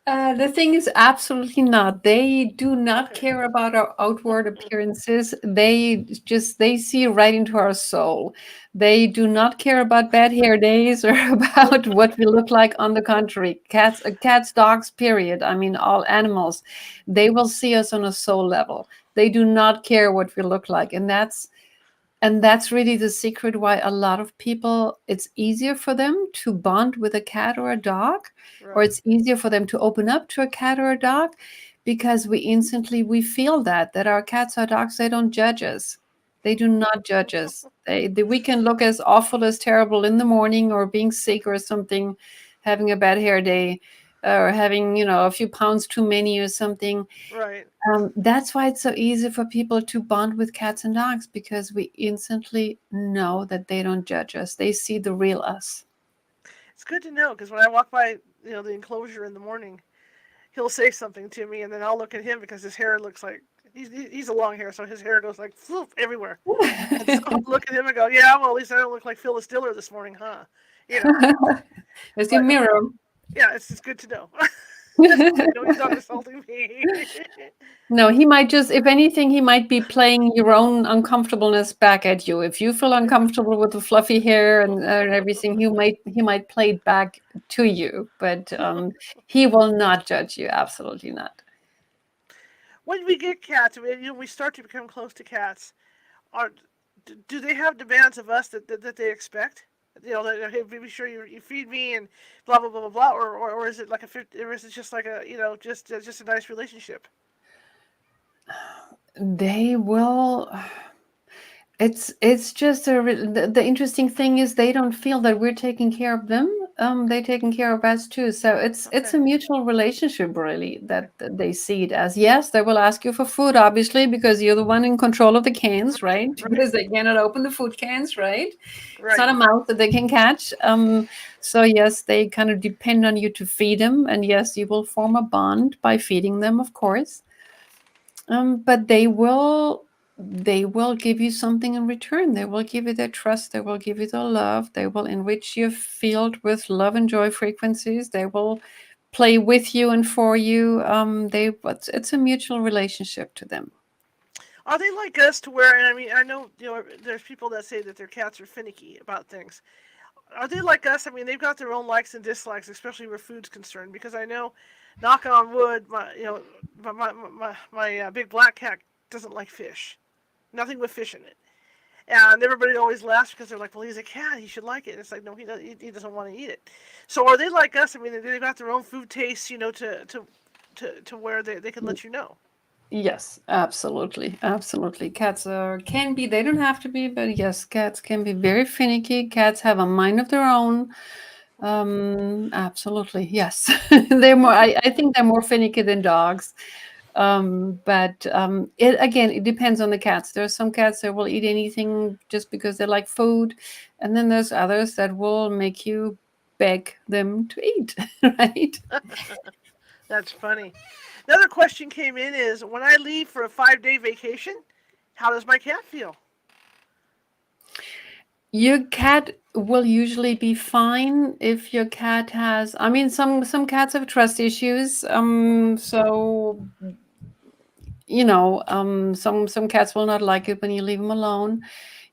The thing is, absolutely not. They do not Okay. care about our outward appearances. They see right into our soul. They do not care about bad hair days or about what we look like. On the contrary, cats, dogs, period. I mean, all animals, they will see us on a soul level. They do not care what we look like, and that's really the secret why a lot of people, it's easier for them to bond with a cat or a dog, or Right. it's easier for them to open up to a cat or a dog because we feel that our cats or dogs, they don't judge us. They do not judge us. We can look as awful as terrible in the morning or being sick or something, having a bad hair day, or having, a few pounds too many or something. Right. That's why it's so easy for people to bond with cats and dogs because we instantly know that they don't judge us. They see the real us. It's good to know because when I walk by, the enclosure in the morning, he'll say something to me, and then I'll look at him because his hair looks like he's a long hair, so his hair goes like floop everywhere. And so I'll look at him and go, "Yeah, well, at least I don't look like Phyllis Diller this morning, huh?" You know. It's your But mirror. Yeah, it's just good to know. So I know he's not insulting me. No, he might just, if anything, he might be playing your own uncomfortableness back at you. If you feel uncomfortable with the fluffy hair and everything, he might play it back to you, but he will not judge you. Absolutely not. When we get cats, I mean, we start to become close to cats. Are do they have demands of us that they expect? That, hey, be sure you feed me and blah blah blah blah blah, or is it like or is it just like a just a nice relationship? They will. It's just the interesting thing is they don't feel that we're taking care of them. They're taking care of us too. So it's Okay, a mutual relationship really that they see it as. Yes, they will ask you for food, obviously, because you're the one in control of the cans, right? right, Because they cannot open the food cans, right? It's not right. a mouse that they can catch. So yes, they kind of depend on you to feed them, and yes, you will form a bond by feeding them, of course. But they will give you something in return. They will give you their trust. They will give you their love. They will enrich your field with love and joy frequencies. They will play with you and for you. It's a mutual relationship to them. Are they like us to where? And I mean, I know there's people that say that their cats are finicky about things. Are they like us? I mean, they've got their own likes and dislikes, especially where food's concerned. Because I know, knock on wood, my big black cat doesn't like fish. Nothing with fish in it. And everybody always laughs because they're like, "Well, he's a cat. He should like it." And it's like, no, he doesn't want to eat it. So are they like us? I mean, they've got their own food tastes, to where they can let you know. Yes, absolutely, absolutely. Cats can be. They don't have to be, but yes, cats can be very finicky. Cats have a mind of their own. Absolutely, yes. They're more. I think they're more finicky than dogs. But it again, it depends on the cats. There are some cats that will eat anything just because they like food, and then there's others that will make you beg them to eat, right? That's funny. Another question came in is when I leave for a 5 day vacation, how does my cat feel? Your cat will usually be fine if your cat has. I mean, some cats have trust issues. So some cats will not like it when you leave them alone.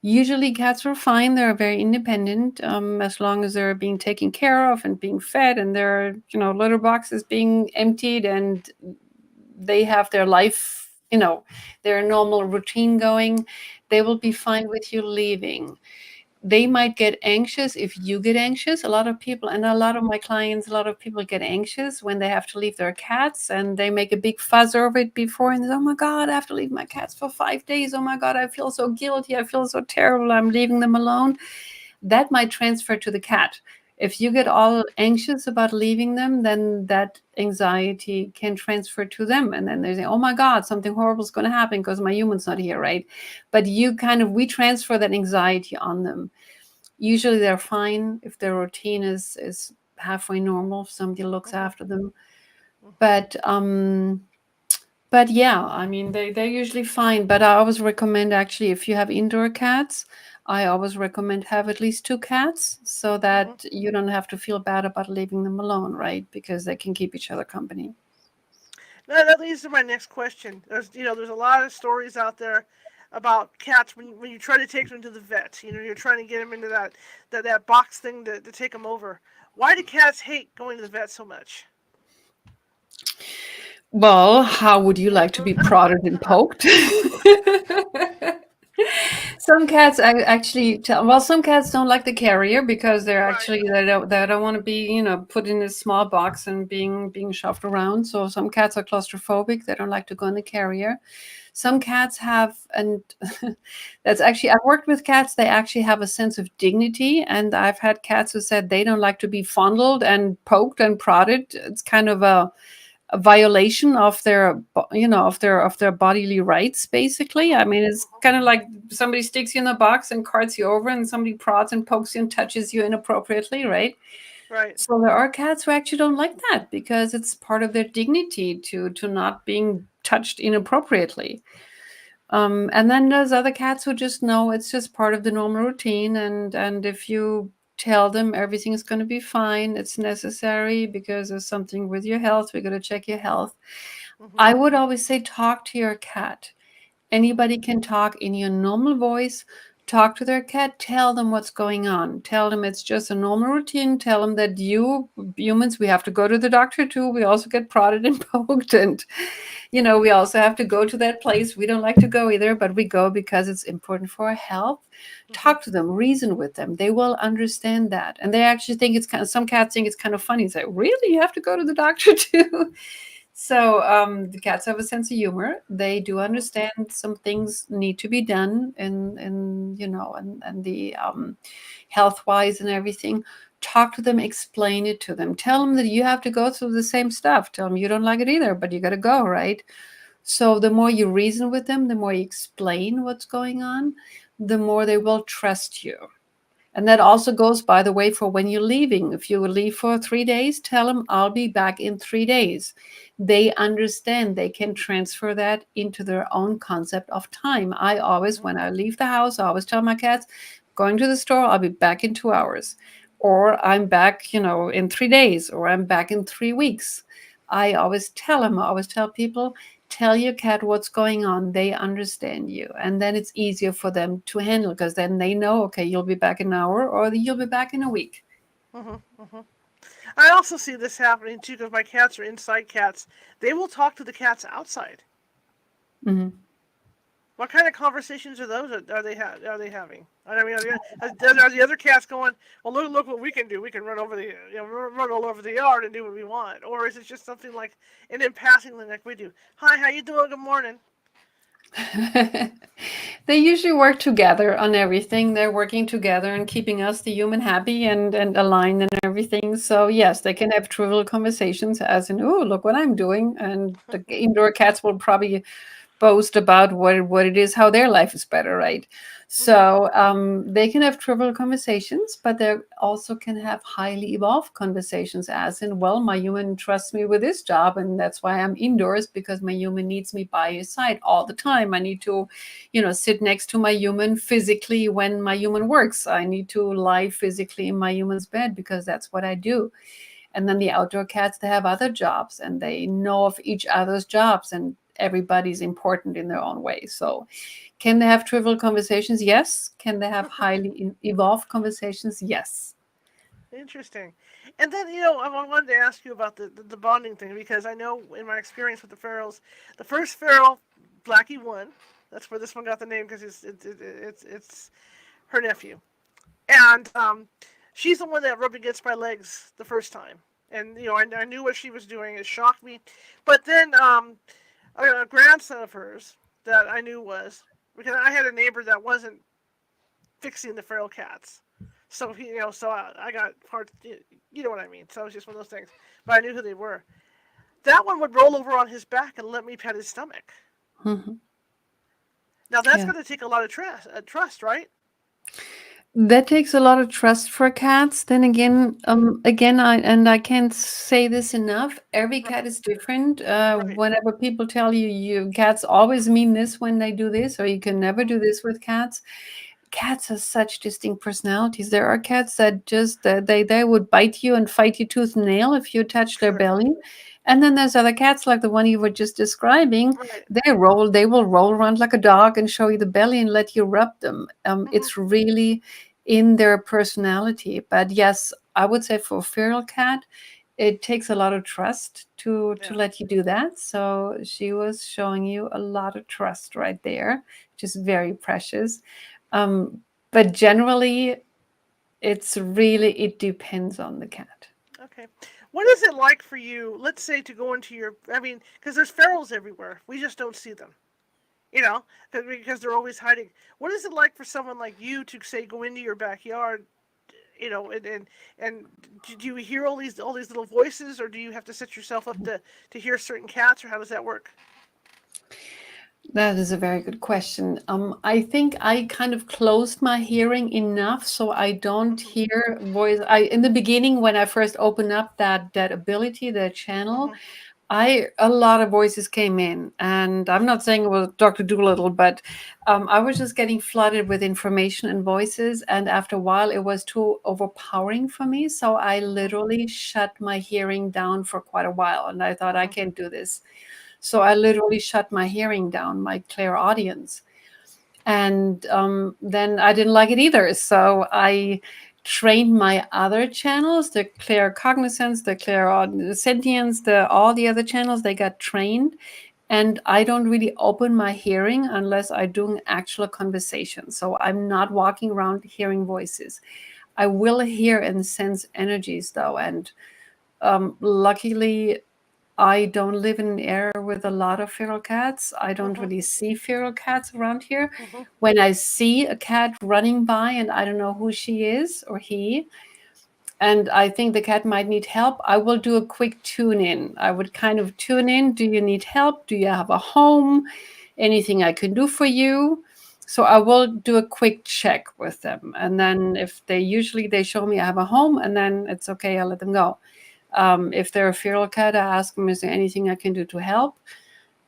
Usually, cats are fine. They're very independent, as long as they're being taken care of and being fed, and their litter box is being emptied, and they have their life, their normal routine going. They will be fine with you leaving. They might get anxious if you get anxious. A lot of people, and a lot of my clients, a lot of people get anxious when they have to leave their cats, and they make a big fuss over it before, and oh my god, I have to leave my cats for 5 days. Oh my god, I feel so guilty. I feel so terrible. I'm leaving them alone. That might transfer to the cat. If you get all anxious about leaving them, then that anxiety can transfer to them. And then they say, oh my God, something horrible is going to happen because my human's not here, right? But we transfer that anxiety on them. Usually they're fine if their routine is halfway normal, if somebody looks Hmm. after them. Hmm. But yeah, I mean they're usually fine. But I always recommend, actually, if you have indoor cats, I always recommend have at least two cats so Hmm. that you don't have to feel bad about leaving them alone, right? Because they can keep each other company. Now, that leads to my next question. There's a lot of stories out there about cats when you try to take them to the vet. You're trying to get them into that box thing to take them over. Why do cats hate going to the vet so much? Well, how would you like to be prodded and poked? Some cats actually well, some cats don't like the carrier because Right. they don't want to be, put in a small box and being shoved around. So some cats are claustrophobic. They don't like to go in the carrier. Some cats have, and that's actually, I've worked with cats, they actually have a sense of dignity. And I've had cats who said they don't like to be fondled and poked and prodded. It's kind of a violation of their bodily rights, basically. I mean, it's kind of like somebody sticks you in a box and carts you over, and somebody prods and pokes you and touches you inappropriately, right? Right. So there are cats who actually don't like that because it's part of their dignity to not being touched inappropriately. And then there's other cats who just know it's just part of the normal routine, and if you tell them everything is going to be fine. It's necessary because there's something with your health. We're going to check your health. Mhm. I would always say talk to your cat. Mhm. Anybody can talk in your normal voice. Talk to their cat. Tell them what's going on. Tell them it's just a normal routine. Tell them that you humans, we have to go to the doctor too. We also get prodded and poked. And, we also have to go to that place. We don't like to go either, but we go because it's important for our health. Mhm. Talk to them, reason with them. They will understand that. And they actually think it's kind of, some cats think it's kind of funny. It's like, really? You have to go to the doctor too? So the cats have a sense of humor. They do Mhm. understand some things need to be done, and the health wise and everything. Talk to them, explain it to them. Tell them that you have to go through the same stuff. Tell them you don't like it either, but you got to go, right? So the more you reason with them, the more you explain what's going on, the more they will trust you. And that Mhm. also goes, by the way, for when you're leaving. If you will leave for 3 days, tell them, I'll be back in 3 days. They understand they can transfer that into their own concept of time. I always, Mhm. when I leave the house, I always tell my cats, going to the store, I'll be back in 2 hours. Or I'm back, in 3 days, or I'm back in 3 weeks. I always tell them, I always tell people, tell your cat what's going on. They understand you. And then it's easier for them to handle because then they know, okay, you'll be back in an hour or you'll be back in a week. Mhm. Mhm. I also see this happening too because my cats are inside cats. They will talk to the cats outside. Hmm. What kind of conversations are those? Are they having? I mean, are the other cats going? Well, look what we can do. We can run over the run all over the yard and do what we want. Or is it just something like and then passing like we do? Hi, how you doing? Good morning. They usually work together on everything. They're working together and keeping us, the human, happy and aligned and everything. So, yes, they can have trivial conversations, as in, oh, look what I'm doing. And the indoor cats will probably boast about what it is, how their life is better, right? Mhm. So they can have trivial conversations, but they also can have highly evolved conversations, as in, well, my human trusts me with this job, and that's why I'm indoors, because my human needs me by his side all the time. I need to, sit next to my human physically when my human works. I need to lie physically in my human's bed because that's what I do. And then the outdoor cats, they have other jobs and they know of each other's jobs, and everybody's important in their own way. So can they have trivial conversations? Yes. Can they have highly evolved conversations? Yes. Interesting. And then I wanted to ask you about the bonding thing because I know in my experience with the ferals, the first feral, Blackie won. That's where this one got the name because it's her nephew. And she's the one that rubbed against my legs the first time, and I knew what she was doing. It shocked me, but then a grandson of hers that I knew was because I had a neighbor that wasn't fixing the feral cats, so so I got part. You know what I mean? So it was just one of those things. But I knew who they were. That one would roll over on his back and let me pet his stomach. Mhm. Now that's Yeah. going to take a lot of trust, right? That takes a lot of trust for cats. Then again, I can't say this enough. Every cat Right, is different. right. Whenever people tell you, cats always mean this when they do this, or you can never Mhm. do this with cats. Cats have such distinct personalities. There are cats that just they would bite you and fight you tooth and nail if you touch their Sure. belly. And then there's other cats like the one you were just describing. Right. They will roll around like a dog and show you the belly and let you rub them. Mhm. It's really in their personality. But yes, I would say for a feral cat, it takes a lot of trust to Yeah. let you do that. So she was showing you a lot of trust right there, which is very precious. Um, but generally, it depends on the cat. Okay. What is it like for you, let's say, to go into your, I mean, because there's ferals everywhere. We just don't see them, you know, because they're always hiding. What is it like for someone like you to, say, go into your backyard, and do you hear all these little voices, or do you have to set yourself up to hear certain cats, or how does that work? That is a very good question. I think I kind of closed my hearing enough so I don't Mhm. hear voice. In the beginning when I first opened up that ability, that channel, Mhm. A lot of voices came in, and I'm not saying it was Dr. Doolittle, but I was just getting flooded with information and voices, and after a while, it was too overpowering for me. So I Mhm, literally shut my hearing down for quite a while, and I thought I mhm, can't do this. So I literally shut my hearing down, my clairaudience, and then I didn't like it either. So I trained my other channels, the claircognizance, the clairsentience, the all the other channels. They got trained, and I don't really open my hearing unless I'm doing actual conversation. So I'm not walking around hearing voices. I will hear and sense energies though, and luckily I don't live in an area with a lot of feral cats. I don't mhm, really see feral cats around here. mhm, When I see a cat running by and I don't know who she is or he, and I think the cat might need help, I will do a quick tune in. I would kind of tune in. Do you need help? Do you have a home? Anything I can do for you? So I will do a quick check with them. And then if they show me I have a home, and then it's okay, I'll let them go. If they're a feral cat, I ask them, is there anything I can do to help?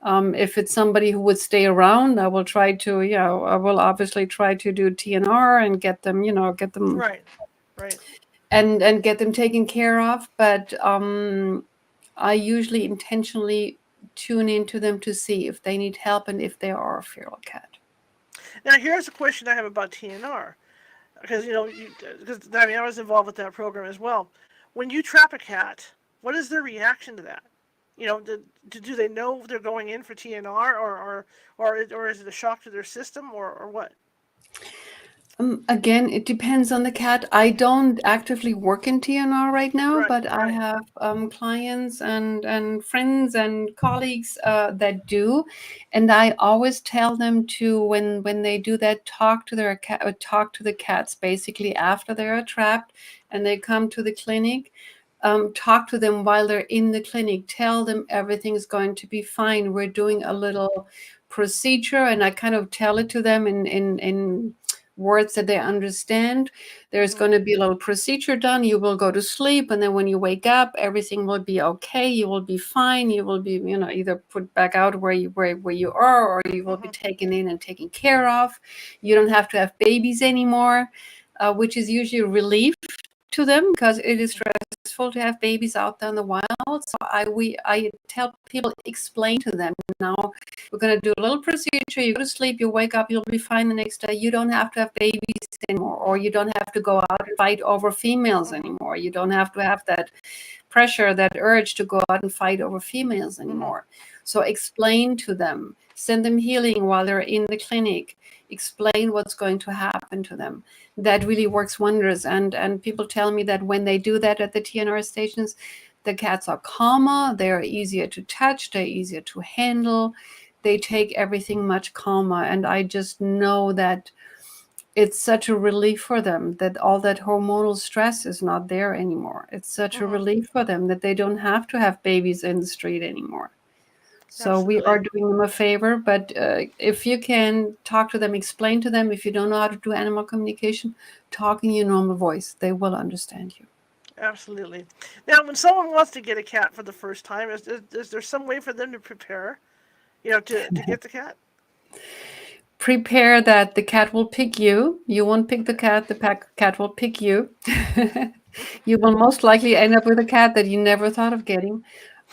If it's somebody who would stay around, I will try to, I will obviously try to do TNR and get them, get them right, right. and get them taken care of. But I usually intentionally tune into them to see if they need help and if they are a feral cat. Now here's a question I have about TNR, because because I mean I was involved with that program as well. When you trap a cat, what is their reaction to that? Do they know they're going in for TNR, or is it a shock to their system, or what? Again, it depends on the cat. I don't actively work in TNR right now, Right, but I right. have clients and friends and colleagues that do, and I always tell them to when they do that, talk to their cat, talk to the cats basically after they're trapped, and they come to the clinic. Talk to them while they're in the clinic. Tell them everything's going to be fine. We're doing a little procedure, and I kind of tell it to them in words that they understand. There's Mhm, going to be a little procedure done. You will go to sleep, and then when you wake up, everything will be okay. You will be fine. You will be, either put back out where you are, or you will be mhm, taken in and taken care of. You don't have to have babies anymore, which is usually a relief to them because it is mhm, stressful to have babies out there in the wild. So I tell people, explain to them, now we're going to do a little procedure. You go to sleep, you wake up, you'll be fine the next day. You don't have to have babies anymore, or you don't have to go out and fight over females mhm, anymore. You don't have to have that pressure, that urge to go out and fight over females mhm, anymore. So explain to them, send them healing while they're in the clinic, explain what's going to happen to them. That really works wonders. And people tell me that when they do that at the TNR stations, the cats are calmer, they're easier to touch, they're easier to handle, they take everything much calmer. And I just know that it's such a relief for them that all that hormonal stress is not there anymore. It's such a mhm. relief for them that they don't have to have babies in the street anymore. So we Absolutely, are doing them a favor, but if you can talk to them, explain to them, if you don't know how to do animal communication, talk in your normal voice. They will understand you. absolutely. Now, when someone wants to get a cat for the first time, is there some way for them to prepare, to get the cat? Prepare that the cat will pick you. You won't pick the Okay. cat, the cat will pick you. You will most likely end up with a cat that you never thought of getting.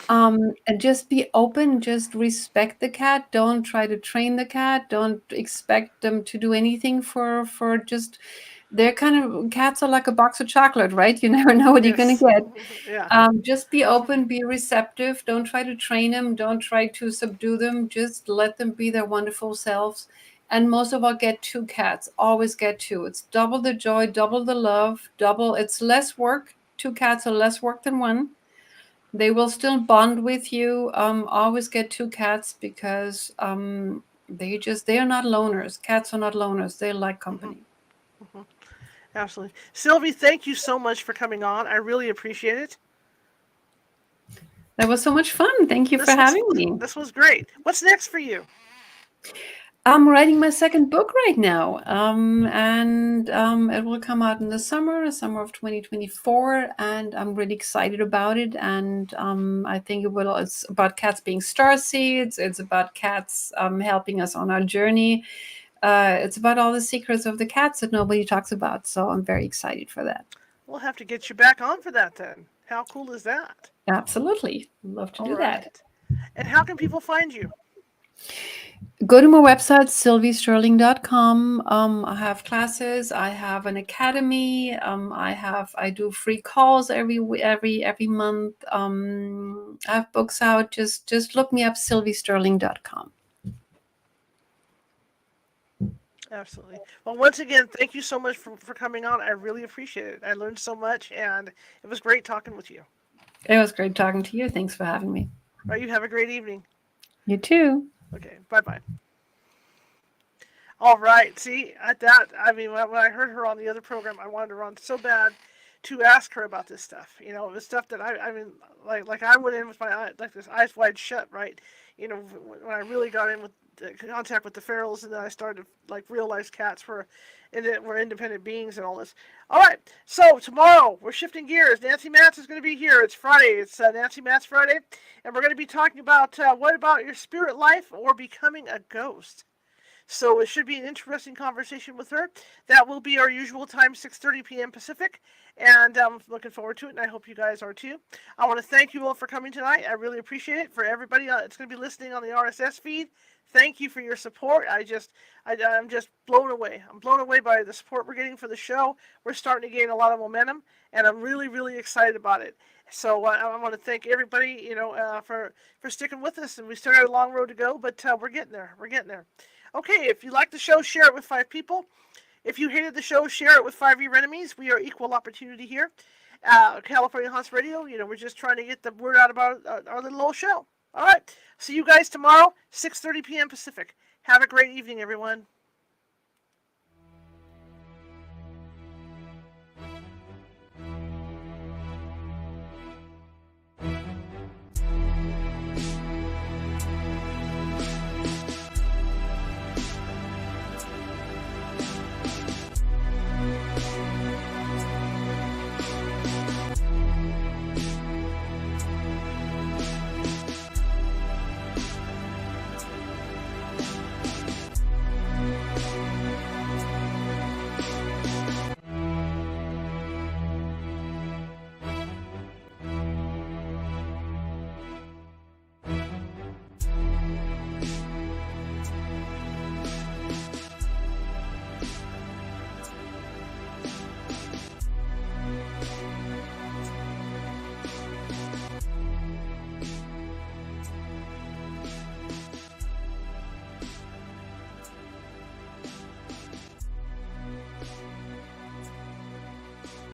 And just be open, just respect the cat. Don't try to train the cat. Don't expect them to do anything for just they're kind of cats are like a box of chocolate, right? You never know what you're gonna Yes. get. Yeah. Just be open, be receptive. Don't try to train them. Don't try to subdue them. Just let them be their wonderful selves. And most of all, get two cats. Always get two. It's double the joy, double the love, double. It's less work. Two cats are less work than one. They will still bond with you. Always get two cats because they are not loners. Cats are not loners. They like Hmm. company. Hmm. Absolutely. Sylvie, thank you so much for coming on. I really appreciate it. That was so much fun. Thank you for This was having me. this was great. What's next for you? I'm writing my second book right now, and it will come out in the summer of 2024, and I'm really excited about it. And I think it will. It's about cats being star seeds. It's about cats helping us on our journey. It's about all the secrets of the cats that nobody talks about. So I'm very excited for that. We'll have to get you back on for that then. How cool is that? Absolutely, love to All do that. right. And how can people find you? Go to my website, sylviesterling.com. I have classes. I have an academy. I do free calls every month. I have books out. Just look me up, sylviesterling.com. Absolutely. Well, once again, thank you so much for coming on. I really appreciate it. I learned so much, and it was great talking with you. It was great talking to you. Thanks for having me. All right, you have a great evening. You too. Okay, bye bye. All right. See, at that, I mean, when I heard her on the other program, I wanted to run so bad to ask her about this stuff. You know, the stuff that I mean, like I went in with my like this eyes wide shut, right? You know, when I really got in with contact with the ferals, and then I started to like realize cats were independent beings and all this. All right. So tomorrow we're shifting gears. Nancy Matz is going to be here. It's Friday. It's Nancy Matz Friday, and we're going to be talking about what about your spirit life or becoming a ghost. So it should be an interesting conversation with her. That will be our usual time, 6:30 p.m. Pacific, and I'm looking forward to it, and I hope you guys are too. I want to thank you all for coming tonight. I really appreciate it. For everybody that's going to be listening on the RSS feed, thank you for your support. I'm just blown away. I'm blown away by the support we're getting for the show. We're starting to gain a lot of momentum, and I'm really, really excited about it. So I want to thank everybody, for sticking with us, and we still got a long road to go, but we're getting there. We're getting there. Okay, if you like the show, share it with 5 people. If you hated the show, share it with 5 of your enemies. We are equal opportunity here. California Haunts Radio, we're just trying to get the word out about our little old show. All right, see you guys tomorrow, 6:30 p.m. Pacific. Have a great evening, everyone.